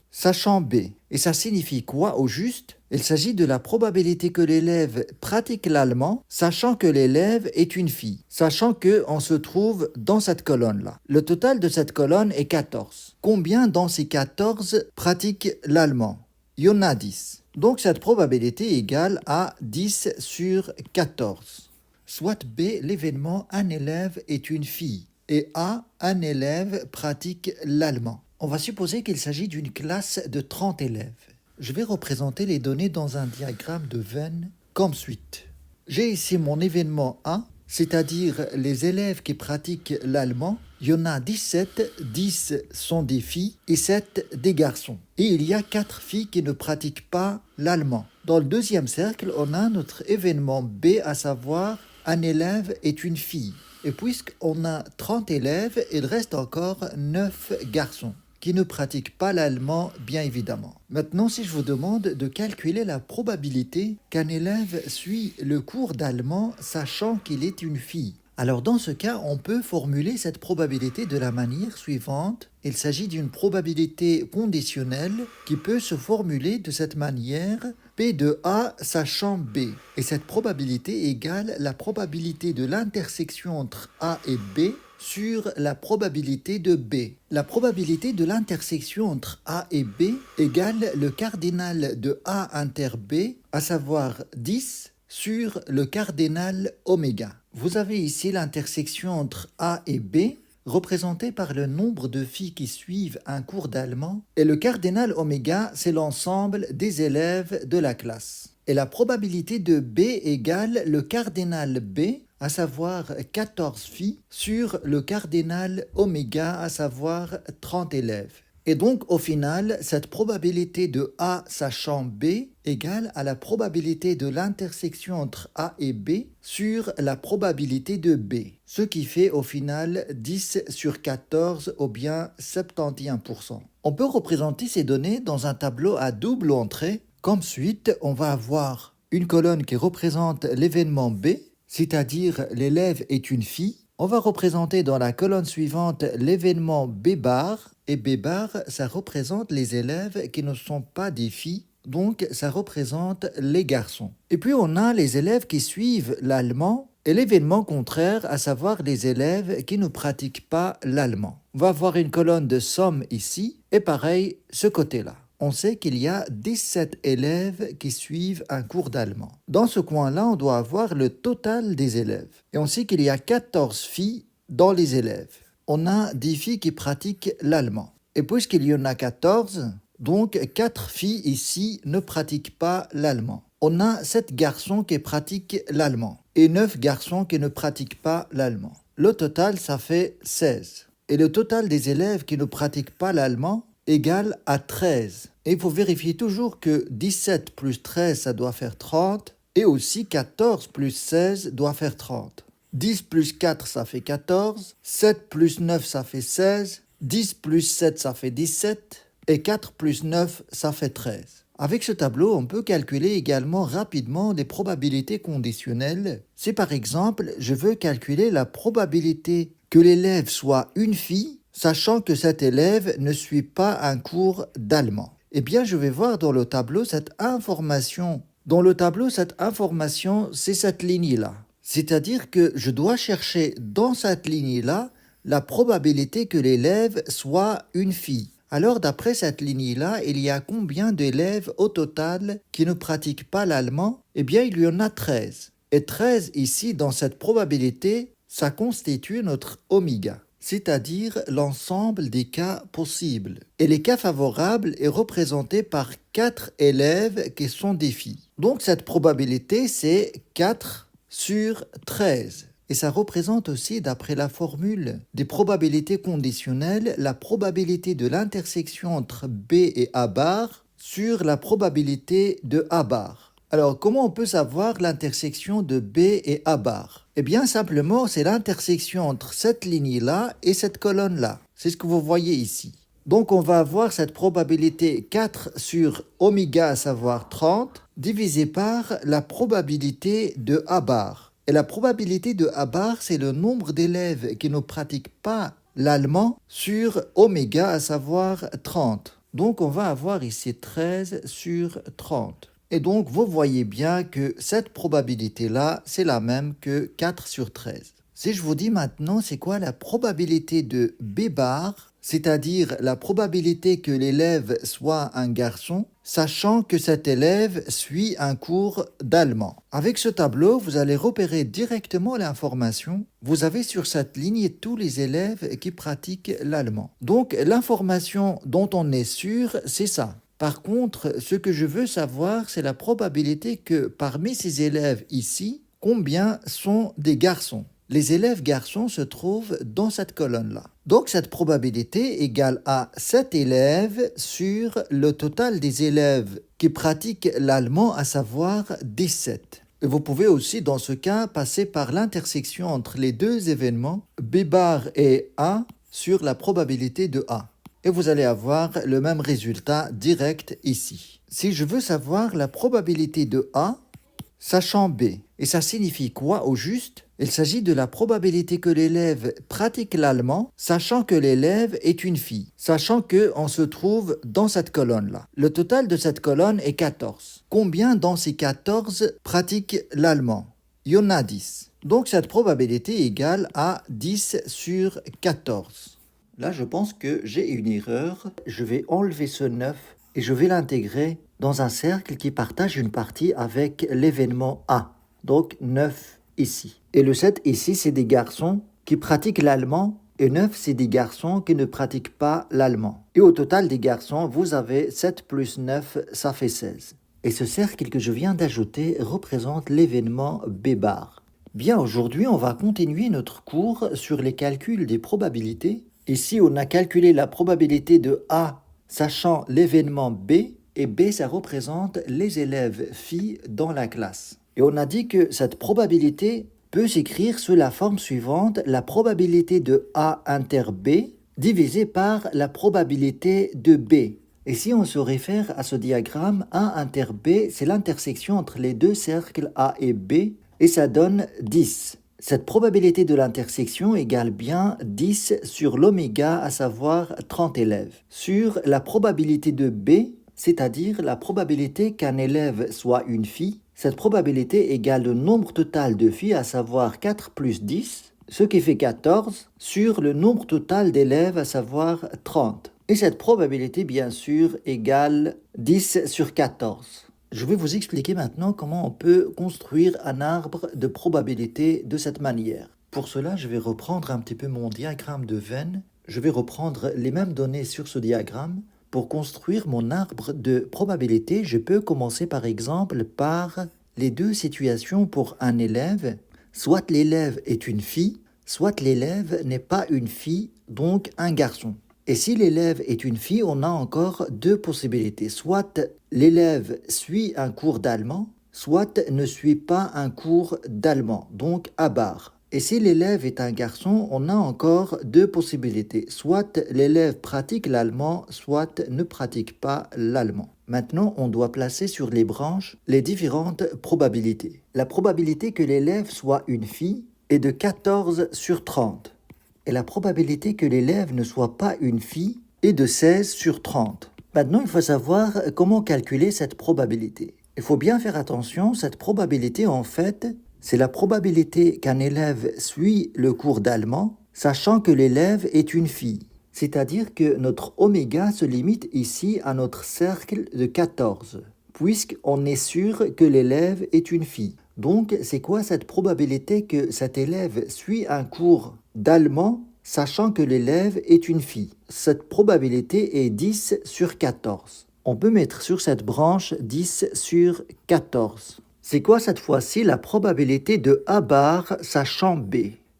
sachant B, et ça signifie quoi au juste? Il s'agit de la probabilité que l'élève pratique l'allemand, sachant que l'élève est une fille, sachant qu'on se trouve dans cette colonne-là. Le total de cette colonne est 14. Combien dans ces 14 pratiquent l'allemand? Il y en a 10. Donc cette probabilité est égale à 10 sur 14. Soit B, l'événement un élève est une fille, et A, un élève pratique l'allemand. On va supposer qu'il s'agit d'une classe de 30 élèves. Je vais représenter les données dans un diagramme de Venn comme suite. J'ai ici mon événement A, c'est-à-dire les élèves qui pratiquent l'allemand. Il y en a 17, 10 sont des filles et 7 des garçons. Et il y a 4 filles qui ne pratiquent pas l'allemand. Dans le deuxième cercle, on a notre événement B, à savoir un élève est une fille. Et puisqu'on a 30 élèves, il reste encore 9 garçons qui ne pratiquent pas l'allemand, bien évidemment. Maintenant, si je vous demande de calculer la probabilité qu'un élève suit le cours d'allemand sachant qu'il est une fille, alors dans ce cas, on peut formuler cette probabilité de la manière suivante. Il s'agit d'une probabilité conditionnelle qui peut se formuler de cette manière: P de A sachant B. Et cette probabilité égale la probabilité de l'intersection entre A et B sur la probabilité de B. La probabilité de l'intersection entre A et B égale le cardinal de A inter B, à savoir 10 sur le cardinal oméga. Vous avez ici l'intersection entre A et B, représentée par le nombre de filles qui suivent un cours d'allemand, et le cardinal oméga, c'est l'ensemble des élèves de la classe. Et la probabilité de B égale le cardinal B, à savoir 14 filles, sur le cardinal oméga, à savoir 30 élèves. Et donc, au final, cette probabilité de A sachant B égale à la probabilité de l'intersection entre A et B sur la probabilité de B, ce qui fait au final 10 sur 14 ou bien 71%. On peut représenter ces données dans un tableau à double entrée. Comme suite, on va avoir une colonne qui représente l'événement B, c'est-à-dire l'élève est une fille. On va représenter dans la colonne suivante l'événement B bar, et B bar, ça représente les élèves qui ne sont pas des filles, donc ça représente les garçons. Et puis on a les élèves qui suivent l'allemand, et l'événement contraire, à savoir les élèves qui ne pratiquent pas l'allemand. On va avoir une colonne de somme ici, et pareil, ce côté-là. On sait qu'il y a 17 élèves qui suivent un cours d'allemand. Dans ce coin-là, on doit avoir le total des élèves. Et on sait qu'il y a 14 filles dans les élèves. On a 10 filles qui pratiquent l'allemand. Et puisqu'il y en a 14, donc 4 filles ici ne pratiquent pas l'allemand. On a 7 garçons qui pratiquent l'allemand et 9 garçons qui ne pratiquent pas l'allemand. Le total, ça fait 16. Et le total des élèves qui ne pratiquent pas l'allemand égale à 13. Et il faut vérifier toujours que 17 plus 13, ça doit faire 30, et aussi 14 plus 16 doit faire 30. 10 plus 4, ça fait 14, 7 plus 9, ça fait 16, 10 plus 7, ça fait 17, et 4 plus 9, ça fait 13. Avec ce tableau, on peut calculer également rapidement les probabilités conditionnelles. Si par exemple, je veux calculer la probabilité que l'élève soit une fille, sachant que cet élève ne suit pas un cours d'allemand. Eh bien, je vais voir dans le tableau cette information. Dans le tableau, cette information, c'est cette ligne-là. C'est-à-dire que je dois chercher dans cette ligne-là la probabilité que l'élève soit une fille. Alors, d'après cette ligne-là, il y a combien d'élèves au total qui ne pratiquent pas l'allemand? Eh bien, il y en a 13. Et 13 ici, dans cette probabilité, ça constitue notre oméga, c'est-à-dire l'ensemble des cas possibles. Et les cas favorables est représenté par 4 élèves qui sont des filles. Donc, cette probabilité, c'est 4 sur 13. Et ça représente aussi, d'après la formule des probabilités conditionnelles, la probabilité de l'intersection entre B et A bar sur la probabilité de A bar. Alors, comment on peut savoir l'intersection de B et A bar? Eh bien, simplement, c'est l'intersection entre cette ligne-là et cette colonne-là. C'est ce que vous voyez ici. Donc, on va avoir cette probabilité 4 sur oméga, à savoir 30, divisé par la probabilité de A bar. Et la probabilité de A bar, c'est le nombre d'élèves qui ne pratiquent pas l'allemand sur oméga, à savoir 30. Donc, on va avoir ici 13 sur 30. Et donc, vous voyez bien que cette probabilité-là, c'est la même que 4 sur 13. Si je vous dis maintenant, c'est quoi la probabilité de B bar, c'est-à-dire la probabilité que l'élève soit un garçon, sachant que cet élève suit un cours d'allemand. Avec ce tableau, vous allez repérer directement l'information. Vous avez sur cette ligne tous les élèves qui pratiquent l'allemand. Donc, l'information dont on est sûr, c'est ça. Par contre, ce que je veux savoir, c'est la probabilité que parmi ces élèves ici, combien sont des garçons. Les élèves garçons se trouvent dans cette colonne-là. Donc, cette probabilité égale à 7 élèves sur le total des élèves qui pratiquent l'allemand, à savoir 17. Et vous pouvez aussi, dans ce cas, passer par l'intersection entre les deux événements, B bar et A, sur la probabilité de A. Et vous allez avoir le même résultat direct ici. Si je veux savoir la probabilité de A, sachant B, et ça signifie quoi au juste? Il s'agit de la probabilité que l'élève pratique l'allemand, sachant que l'élève est une fille, sachant qu'on se trouve dans cette colonne-là. Le total de cette colonne est 14. Combien dans ces 14 pratiquent l'allemand? Il y en a 10. Donc cette probabilité est égale à 10 sur 14. Là, je pense que j'ai une erreur. Je vais enlever ce 9 et je vais l'intégrer dans un cercle qui partage une partie avec l'événement A. Donc 9 ici. Et le 7 ici, c'est des garçons qui pratiquent l'allemand. Et 9, c'est des garçons qui ne pratiquent pas l'allemand. Et au total des garçons, vous avez 7 plus 9, ça fait 16. Et ce cercle que je viens d'ajouter représente l'événement B bar. Bien, aujourd'hui, on va continuer notre cours sur les calculs des probabilités. Ici, on a calculé la probabilité de A, sachant l'événement B. Et B, ça représente les élèves filles dans la classe. Et on a dit que cette probabilité peut s'écrire sous la forme suivante, la probabilité de A inter B divisée par la probabilité de B. Et si on se réfère à ce diagramme, A inter B, c'est l'intersection entre les deux cercles A et B, et ça donne 10. Cette probabilité de l'intersection égale bien 10 sur l'oméga, à savoir 30 élèves, sur la probabilité de B, c'est-à-dire la probabilité qu'un élève soit une fille. Cette probabilité égale le nombre total de filles, à savoir 4 plus 10, ce qui fait 14, sur le nombre total d'élèves, à savoir 30. Et cette probabilité, bien sûr, égale 10 sur 14. Je vais vous expliquer maintenant comment on peut construire un arbre de probabilité de cette manière. Pour cela, je vais reprendre un petit peu mon diagramme de Venn. Je vais reprendre les mêmes données sur ce diagramme. Pour construire mon arbre de probabilité, je peux commencer par exemple par les deux situations pour un élève. Soit l'élève est une fille, soit l'élève n'est pas une fille, donc un garçon. Et si l'élève est une fille, on a encore deux possibilités. Soit l'élève suit un cours d'allemand, soit ne suit pas un cours d'allemand, donc à barre. Et si l'élève est un garçon, on a encore deux possibilités. Soit l'élève pratique l'allemand, soit ne pratique pas l'allemand. Maintenant, on doit placer sur les branches les différentes probabilités. La probabilité que l'élève soit une fille est de 14 sur 30. Et la probabilité que l'élève ne soit pas une fille est de 16 sur 30. Maintenant, il faut savoir comment calculer cette probabilité. Il faut bien faire attention, cette probabilité, en fait, c'est la probabilité qu'un élève suit le cours d'allemand, sachant que l'élève est une fille. C'est-à-dire que notre oméga se limite ici à notre cercle de 14, puisqu'on est sûr que l'élève est une fille. Donc, c'est quoi cette probabilité que cet élève suit un cours d'allemand sachant que l'élève est une fille? Cette probabilité est 10 sur 14. On peut mettre sur cette branche 10 sur 14. C'est quoi cette fois-ci la probabilité de A bar sachant B?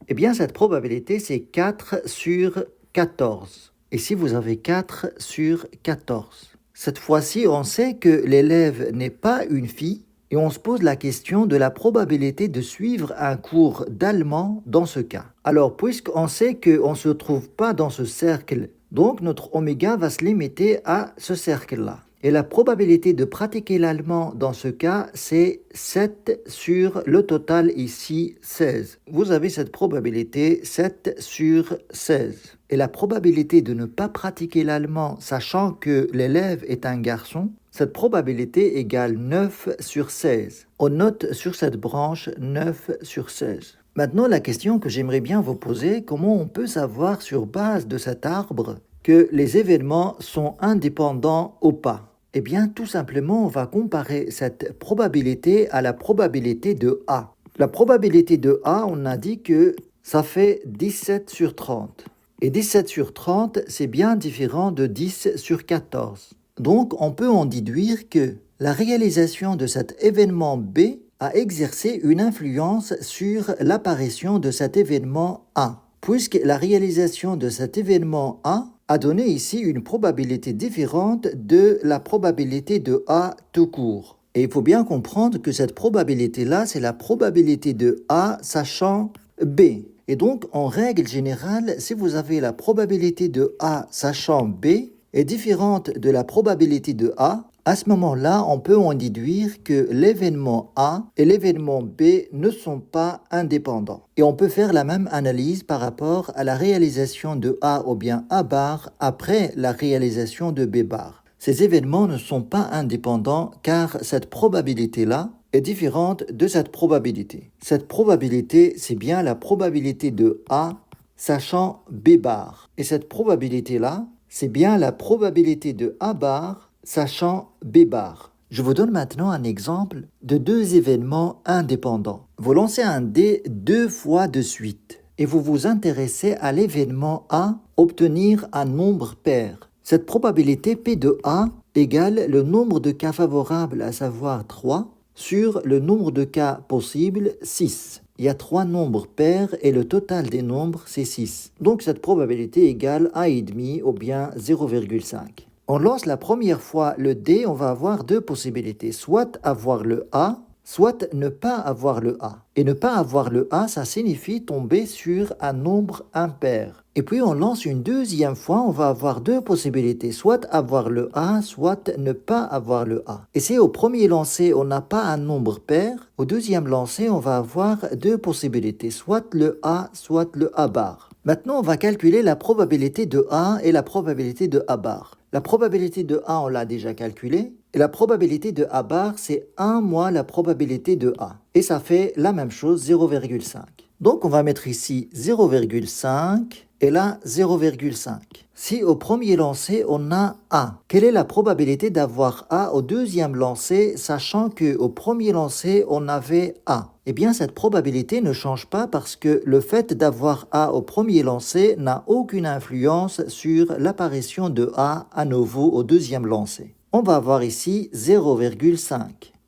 Eh bien, cette probabilité, c'est 4 sur 14. Et si vous avez 4 sur 14? Cette fois-ci, on sait que l'élève n'est pas une fille et on se pose la question de la probabilité de suivre un cours d'allemand dans ce cas. Alors, puisqu'on sait qu'on ne se trouve pas dans ce cercle, donc notre oméga va se limiter à ce cercle-là. Et la probabilité de pratiquer l'allemand dans ce cas, c'est 7 sur le total ici 16. Vous avez cette probabilité 7 sur 16. Et la probabilité de ne pas pratiquer l'allemand, sachant que l'élève est un garçon, cette probabilité égale 9 sur 16. On note sur cette branche 9 sur 16. Maintenant, la question que j'aimerais bien vous poser, comment on peut savoir sur base de cet arbre que les événements sont indépendants ou pas? Eh bien, tout simplement, on va comparer cette probabilité à la probabilité de A. La probabilité de A, on a dit que ça fait 17 sur 30. Et 17 sur 30, c'est bien différent de 10 sur 14. Donc, on peut en déduire que la réalisation de cet événement B a exercé une influence sur l'apparition de cet événement A, puisque la réalisation de cet événement A donné ici une probabilité différente de la probabilité de A tout court. Et il faut bien comprendre que cette probabilité-là, c'est la probabilité de A sachant B. Et donc, en règle générale, si vous avez la probabilité de A sachant B est différente de la probabilité de A, à ce moment-là, on peut en déduire que l'événement A et l'événement B ne sont pas indépendants. Et on peut faire la même analyse par rapport à la réalisation de A ou bien A bar après la réalisation de B bar. Ces événements ne sont pas indépendants car cette probabilité-là est différente de cette probabilité. Cette probabilité, c'est bien la probabilité de A sachant B bar. Et cette probabilité-là, c'est bien la probabilité de A bar sachant B bar. Je vous donne maintenant un exemple de deux événements indépendants. Vous lancez un dé 2 fois de suite et vous vous intéressez à l'événement A, obtenir un nombre pair. Cette probabilité P de A égale le nombre de cas favorables, à savoir 3, sur le nombre de cas possibles, 6. Il y a 3 nombres pairs et le total des nombres, c'est 6. Donc cette probabilité égale A,5 ou bien 0,5. On lance la première fois le dé, on va avoir deux possibilités, soit avoir le A, soit ne pas avoir le A. Et ne pas avoir le A, ça signifie tomber sur un nombre impair. Et puis on lance une deuxième fois, on va avoir deux possibilités, soit avoir le A, soit ne pas avoir le A. Et si au premier lancer, on n'a pas un nombre pair, au deuxième lancer, on va avoir deux possibilités, soit le A, soit le A bar. Maintenant, on va calculer la probabilité de A et la probabilité de A bar. La probabilité de A, on l'a déjà calculée. Et la probabilité de A bar, c'est 1 moins la probabilité de A. Et ça fait la même chose, 0,5. Donc, on va mettre ici 0,5 et là 0,5. Si au premier lancer, on a A, quelle est la probabilité d'avoir A au deuxième lancer, sachant qu'au premier lancer, on avait A? Eh bien, cette probabilité ne change pas parce que le fait d'avoir A au premier lancer n'a aucune influence sur l'apparition de A à nouveau au deuxième lancer. On va avoir ici 0,5.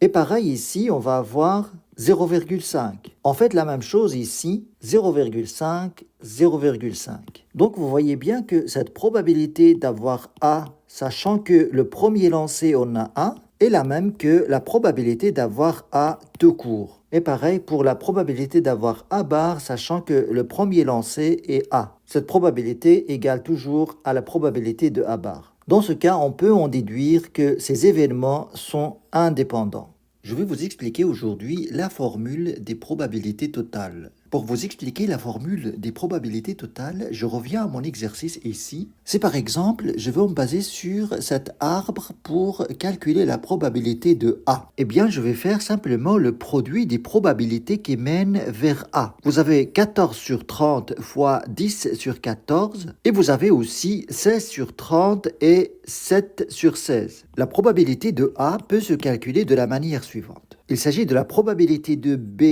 Et pareil ici, on va avoir 0,5. En fait, la même chose ici, 0,5, 0,5. Donc, vous voyez bien que cette probabilité d'avoir A, sachant que le premier lancer, on a A, est la même que la probabilité d'avoir A tout court. Et pareil pour la probabilité d'avoir A bar, sachant que le premier lancer est A. Cette probabilité égale toujours à la probabilité de A bar. Dans ce cas, on peut en déduire que ces événements sont indépendants. Je vais vous expliquer aujourd'hui la formule des probabilités totales. Pour vous expliquer la formule des probabilités totales, je reviens à mon exercice ici. C'est par exemple, je veux me baser sur cet arbre pour calculer la probabilité de A. Eh bien, je vais faire simplement le produit des probabilités qui mènent vers A. Vous avez 14 sur 30 fois 10 sur 14 et vous avez aussi 16 sur 30 et 7 sur 16. La probabilité de A peut se calculer de la manière suivante. Il s'agit de la probabilité de B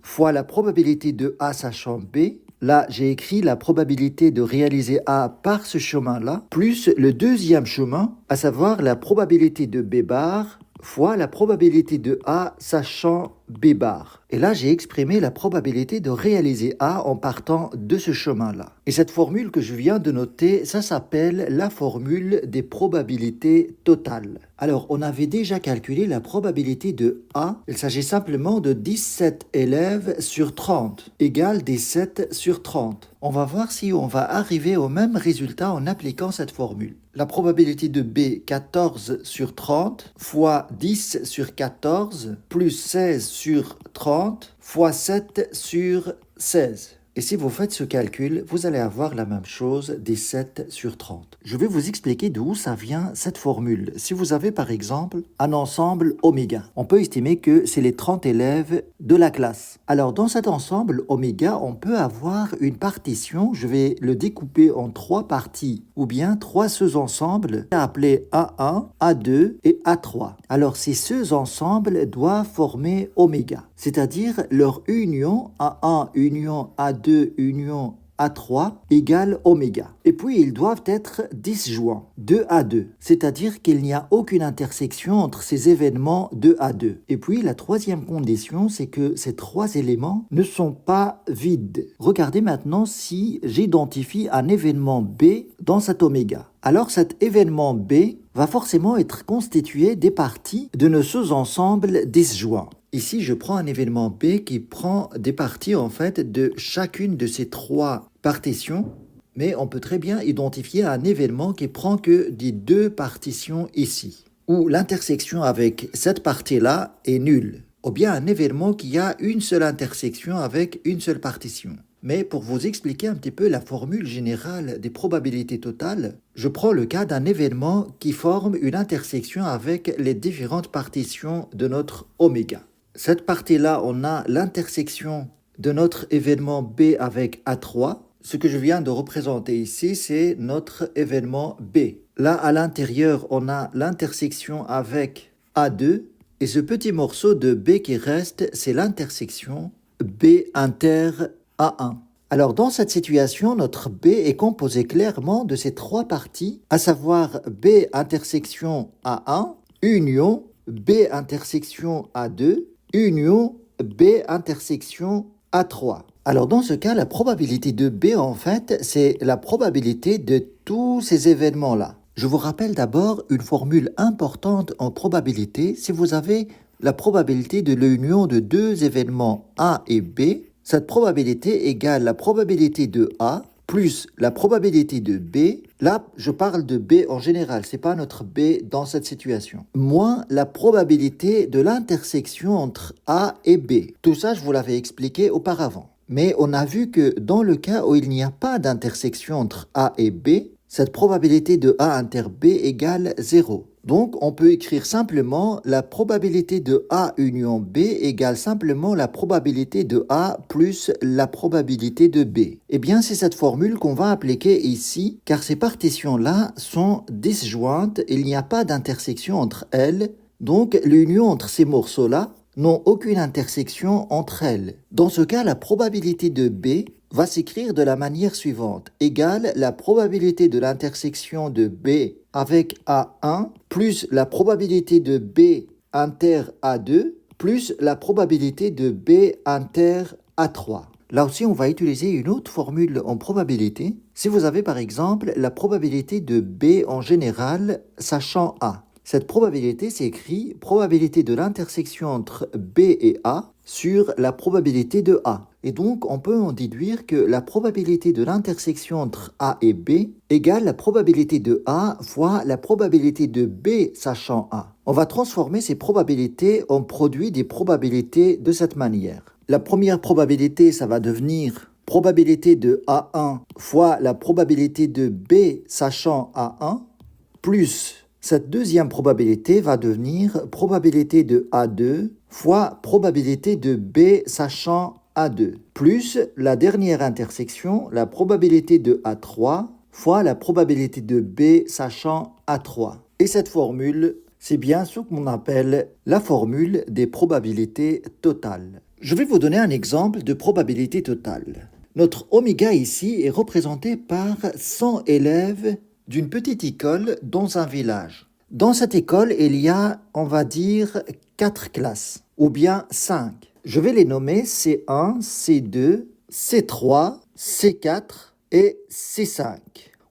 fois la probabilité de A sachant B. Là, j'ai écrit la probabilité de réaliser A par ce chemin-là, plus le deuxième chemin, à savoir la probabilité de B bar fois la probabilité de A sachant B bar. Et là, j'ai exprimé la probabilité de réaliser A en partant de ce chemin-là. Et cette formule que je viens de noter, ça s'appelle la formule des probabilités totales. Alors, on avait déjà calculé la probabilité de A. Il s'agit simplement de 17 élèves sur 30, égale 17 sur 30. On va voir si on va arriver au même résultat en appliquant cette formule. La probabilité de B, 14 sur 30, fois 10 sur 14, plus 16 sur 30, fois 7 sur 16. Et si vous faites ce calcul, vous allez avoir la même chose, 17 sur 30. Je vais vous expliquer d'où ça vient cette formule. Si vous avez par exemple un ensemble oméga, on peut estimer que c'est les 30 élèves de la classe. Alors dans cet ensemble oméga, on peut avoir une partition, je vais le découper en 3 parties, ou bien 3 sous-ensembles appelés A1, A2 et A3. Alors ces sous-ensembles doivent former oméga, c'est-à-dire leur union A1, union A2, union A3 égale oméga. Et puis, ils doivent être disjoints, 2 à 2, c'est-à-dire qu'il n'y a aucune intersection entre ces événements 2 à 2. Et puis, la troisième condition, c'est que ces 3 éléments ne sont pas vides. Regardez maintenant si j'identifie un événement B dans cet oméga. Alors, cet événement B va forcément être constitué des parties de nos sous-ensembles disjoints. Ici, je prends un événement B qui prend des parties en fait de chacune de ces 3 partitions, mais on peut très bien identifier un événement qui prend que des 2 partitions ici, où l'intersection avec cette partie-là est nulle, ou bien un événement qui a une seule intersection avec une seule partition. Mais pour vous expliquer un petit peu la formule générale des probabilités totales, je prends le cas d'un événement qui forme une intersection avec les différentes partitions de notre oméga. Cette partie-là, on a l'intersection de notre événement B avec A3. Ce que je viens de représenter ici, c'est notre événement B. Là, à l'intérieur, on a l'intersection avec A2. Et ce petit morceau de B qui reste, c'est l'intersection B inter A1. Alors, dans cette situation, notre B est composé clairement de ces 3 parties, à savoir B intersection A1, union B intersection A2, union B intersection A3. Alors dans ce cas, la probabilité de B, en fait, c'est la probabilité de tous ces événements-là. Je vous rappelle d'abord une formule importante en probabilité. Si vous avez la probabilité de l'union de 2 événements A et B, cette probabilité égale la probabilité de A plus la probabilité de B. Là, je parle de B en général, c'est pas notre B dans cette situation. Moins la probabilité de l'intersection entre A et B. Tout ça, je vous l'avais expliqué auparavant. Mais on a vu que dans le cas où il n'y a pas d'intersection entre A et B, cette probabilité de A inter B égale 0. Donc, on peut écrire simplement la probabilité de A union B égale simplement la probabilité de A plus la probabilité de B. Eh bien, c'est cette formule qu'on va appliquer ici, car ces partitions-là sont disjointes, il n'y a pas d'intersection entre elles, donc l'union entre ces morceaux-là n'ont aucune intersection entre elles. Dans ce cas, la probabilité de B va s'écrire de la manière suivante, égale la probabilité de l'intersection de B avec A1 plus la probabilité de B inter A2 plus la probabilité de B inter A3. Là aussi, on va utiliser une autre formule en probabilité. Si vous avez par exemple la probabilité de B en général sachant A, cette probabilité s'écrit probabilité de l'intersection entre B et A sur la probabilité de A. Et donc, on peut en déduire que la probabilité de l'intersection entre A et B égale la probabilité de A fois la probabilité de B sachant A. On va transformer ces probabilités en produit des probabilités de cette manière. la première probabilité, ça va devenir probabilité de A1 fois la probabilité de B sachant A1, plus cette deuxième probabilité va devenir probabilité de A2 fois probabilité de B sachant A2, plus la dernière intersection, la probabilité de A3 fois la probabilité de B sachant A3. Et cette formule, c'est bien ce qu'on appelle la formule des probabilités totales. Je vais vous donner un exemple de probabilité totale. Notre oméga ici est représenté par 100 élèves d'une petite école dans un village. Dans cette école, il y a, on va dire, 4 classes, ou bien 5. Je vais les nommer C1, C2, C3, C4 et C5.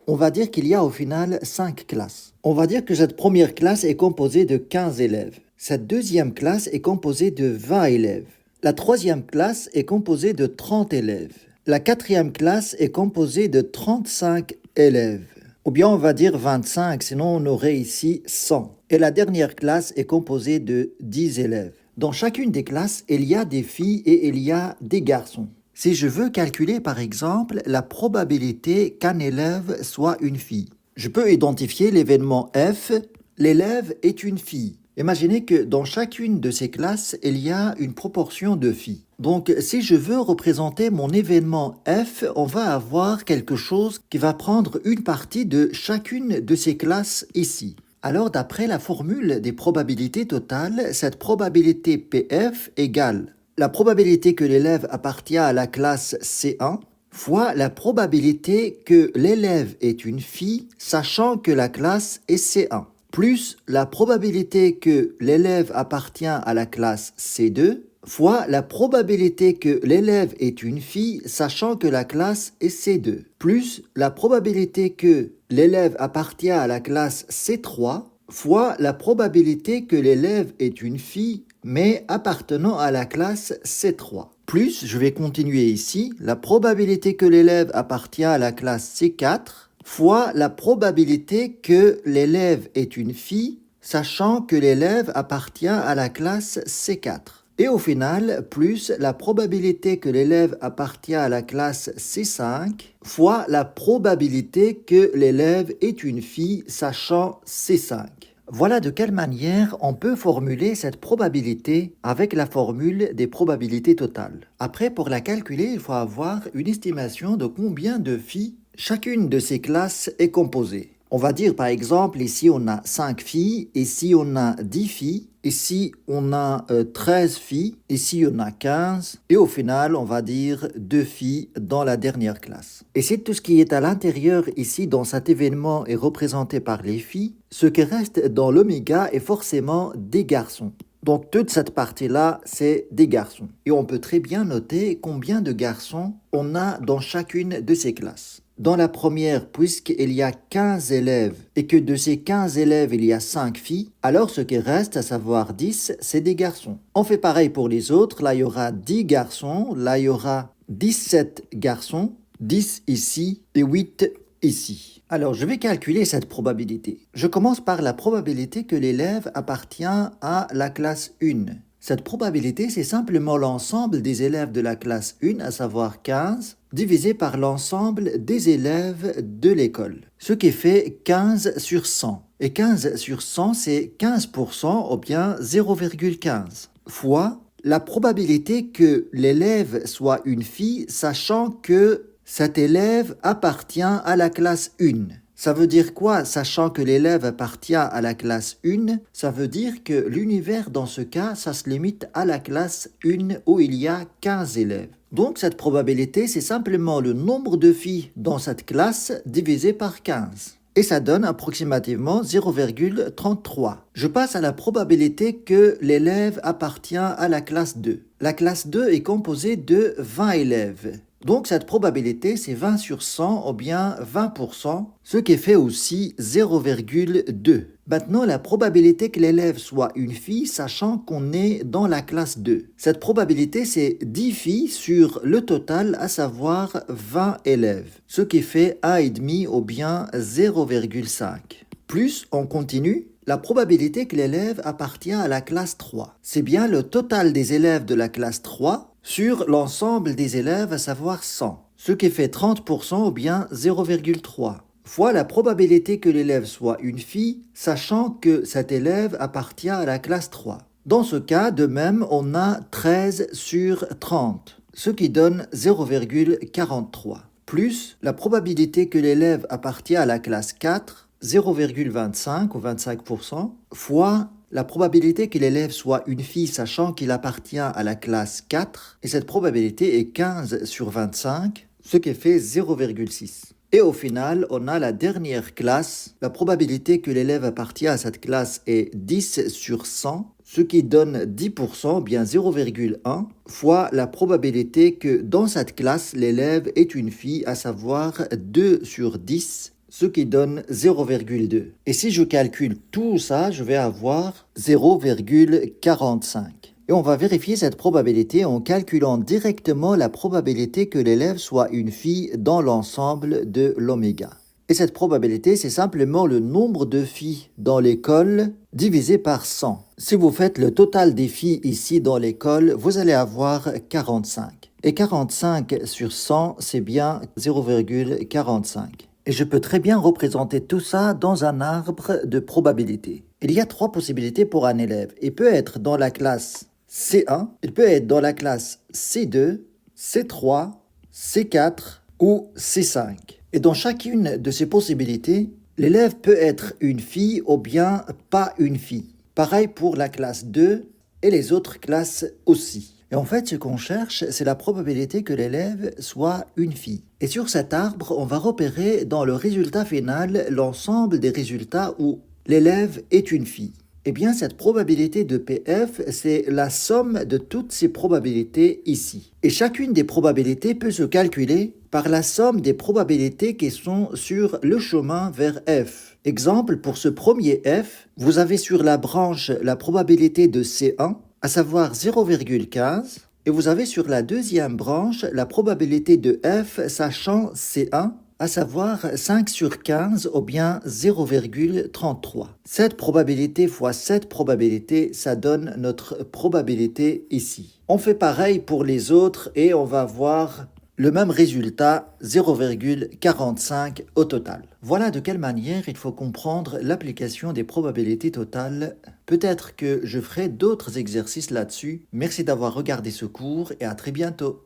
On va dire qu'il y a au final 5 classes. On va dire que cette première classe est composée de 15 élèves. Cette deuxième classe est composée de 20 élèves. La troisième classe est composée de 30 élèves. La quatrième classe est composée de 35 élèves. Ou bien on va dire 25, sinon on aurait ici 100. Et la dernière classe est composée de 10 élèves. Dans chacune des classes, il y a des filles et il y a des garçons. Si je veux calculer par exemple la probabilité qu'un élève soit une fille, je peux identifier l'événement F, l'élève est une fille. Imaginez que dans chacune de ces classes, il y a une proportion de filles. Donc, si je veux représenter mon événement F, on va avoir quelque chose qui va prendre une partie de chacune de ces classes ici. Alors, d'après la formule des probabilités totales, cette probabilité PF égale la probabilité que l'élève appartient à la classe C1 fois la probabilité que l'élève est une fille, sachant que la classe est C1. Plus la probabilité que l'élève appartient à la classe C2 fois la probabilité que l'élève est une fille sachant que la classe est C2, plus la probabilité que l'élève appartient à la classe C3 fois la probabilité que l'élève est une fille mais appartenant à la classe C3. Plus, je vais continuer ici, la probabilité que l'élève appartient à la classe C4 fois la probabilité que l'élève est une fille, sachant que l'élève appartient à la classe C4. Et au final, plus la probabilité que l'élève appartient à la classe C5, fois la probabilité que l'élève est une fille, sachant C5. Voilà de quelle manière on peut formuler cette probabilité avec la formule des probabilités totales. Après, pour la calculer, il faut avoir une estimation de combien de filles chacune de ces classes est composée. On va dire par exemple, ici on a 5 filles, ici on a 10 filles, ici on a 13 filles, ici on a 15, et au final on va dire 2 filles dans la dernière classe. Et si tout ce qui est à l'intérieur ici dans cet événement est représenté par les filles, ce qui reste dans l'oméga est forcément des garçons. Donc toute cette partie-là, c'est des garçons. Et on peut très bien noter combien de garçons on a dans chacune de ces classes. Dans la première, puisqu'il y a 15 élèves et que de ces 15 élèves, il y a 5 filles, alors ce qui reste, à savoir 10, c'est des garçons. On fait pareil pour les autres. Là, il y aura 10 garçons. Là, il y aura 17 garçons. 10 ici et 8 ici. Alors, je vais calculer cette probabilité. Je commence par la probabilité que l'élève appartient à la classe 1. Cette probabilité, c'est simplement l'ensemble des élèves de la classe 1, à savoir 15, divisé par l'ensemble des élèves de l'école. Ce qui fait 15 sur 100. Et 15 sur 100, c'est 15% ou bien 0,15 fois la probabilité que l'élève soit une fille, sachant que cet élève appartient à la classe 1. Ça veut dire quoi, sachant que l'élève appartient à la classe 1? Ça veut dire que l'univers, dans ce cas, ça se limite à la classe 1 où il y a 15 élèves. Donc cette probabilité, c'est simplement le nombre de filles dans cette classe divisé par 15. Et ça donne approximativement 0,33. Je passe à la probabilité que l'élève appartient à la classe 2. La classe 2 est composée de 20 élèves. Donc cette probabilité, c'est 20 sur 100 ou bien 20%, ce qui fait aussi 0,2. Maintenant, la probabilité que l'élève soit une fille, sachant qu'on est dans la classe 2. Cette probabilité, c'est 10 filles sur le total, à savoir 20 élèves, ce qui fait 1,5 ou bien 0,5. Plus, on continue. la probabilité que l'élève appartient à la classe 3. C'est bien le total des élèves de la classe 3 sur l'ensemble des élèves, à savoir 100. Ce qui fait 30% ou bien 0,3 fois la probabilité que l'élève soit une fille, sachant que cet élève appartient à la classe 3. Dans ce cas, de même, on a 13 sur 30, ce qui donne 0,43, plus la probabilité que l'élève appartient à la classe 4, 0,25 ou 25%, fois la probabilité que l'élève soit une fille sachant qu'il appartient à la classe 4, et cette probabilité est 15 sur 25, ce qui fait 0,6. Et au final, on a la dernière classe. La probabilité que l'élève appartient à cette classe est 10 sur 100, ce qui donne 10%, bien 0,1, fois la probabilité que dans cette classe, l'élève est une fille, à savoir 2 sur 10, ce qui donne 0,2. Et si je calcule tout ça, je vais avoir 0,45. Et on va vérifier cette probabilité en calculant directement la probabilité que l'élève soit une fille dans l'ensemble de l'oméga. Et cette probabilité, c'est simplement le nombre de filles dans l'école divisé par 100. Si vous faites le total des filles ici dans l'école, vous allez avoir 45. Et 45 sur 100, c'est bien 0,45. Et je peux très bien représenter tout ça dans un arbre de probabilité. Il y a 3 possibilités pour un élève. Il peut être dans la classe C1, il peut être dans la classe C2, C3, C4 ou C5. Et dans chacune de ces possibilités, l'élève peut être une fille ou bien pas une fille. Pareil pour la classe 2 et les autres classes aussi. Et en fait, ce qu'on cherche, c'est la probabilité que l'élève soit une fille. Et sur cet arbre, on va repérer dans le résultat final l'ensemble des résultats où l'élève est une fille. Eh bien, cette probabilité de PF, c'est la somme de toutes ces probabilités ici. Et chacune des probabilités peut se calculer par la somme des probabilités qui sont sur le chemin vers F. Exemple, pour ce premier F, vous avez sur la branche la probabilité de C1, à savoir 0,15, et vous avez sur la deuxième branche la probabilité de F sachant C1, à savoir 5 sur 15 ou bien 0,33. Cette probabilité fois cette probabilité, ça donne notre probabilité ici. On fait pareil pour les autres et on va voir le même résultat, 0,45 au total. Voilà de quelle manière il faut comprendre l'application des probabilités totales. Peut-être que je ferai d'autres exercices là-dessus. Merci d'avoir regardé ce cours et à très bientôt.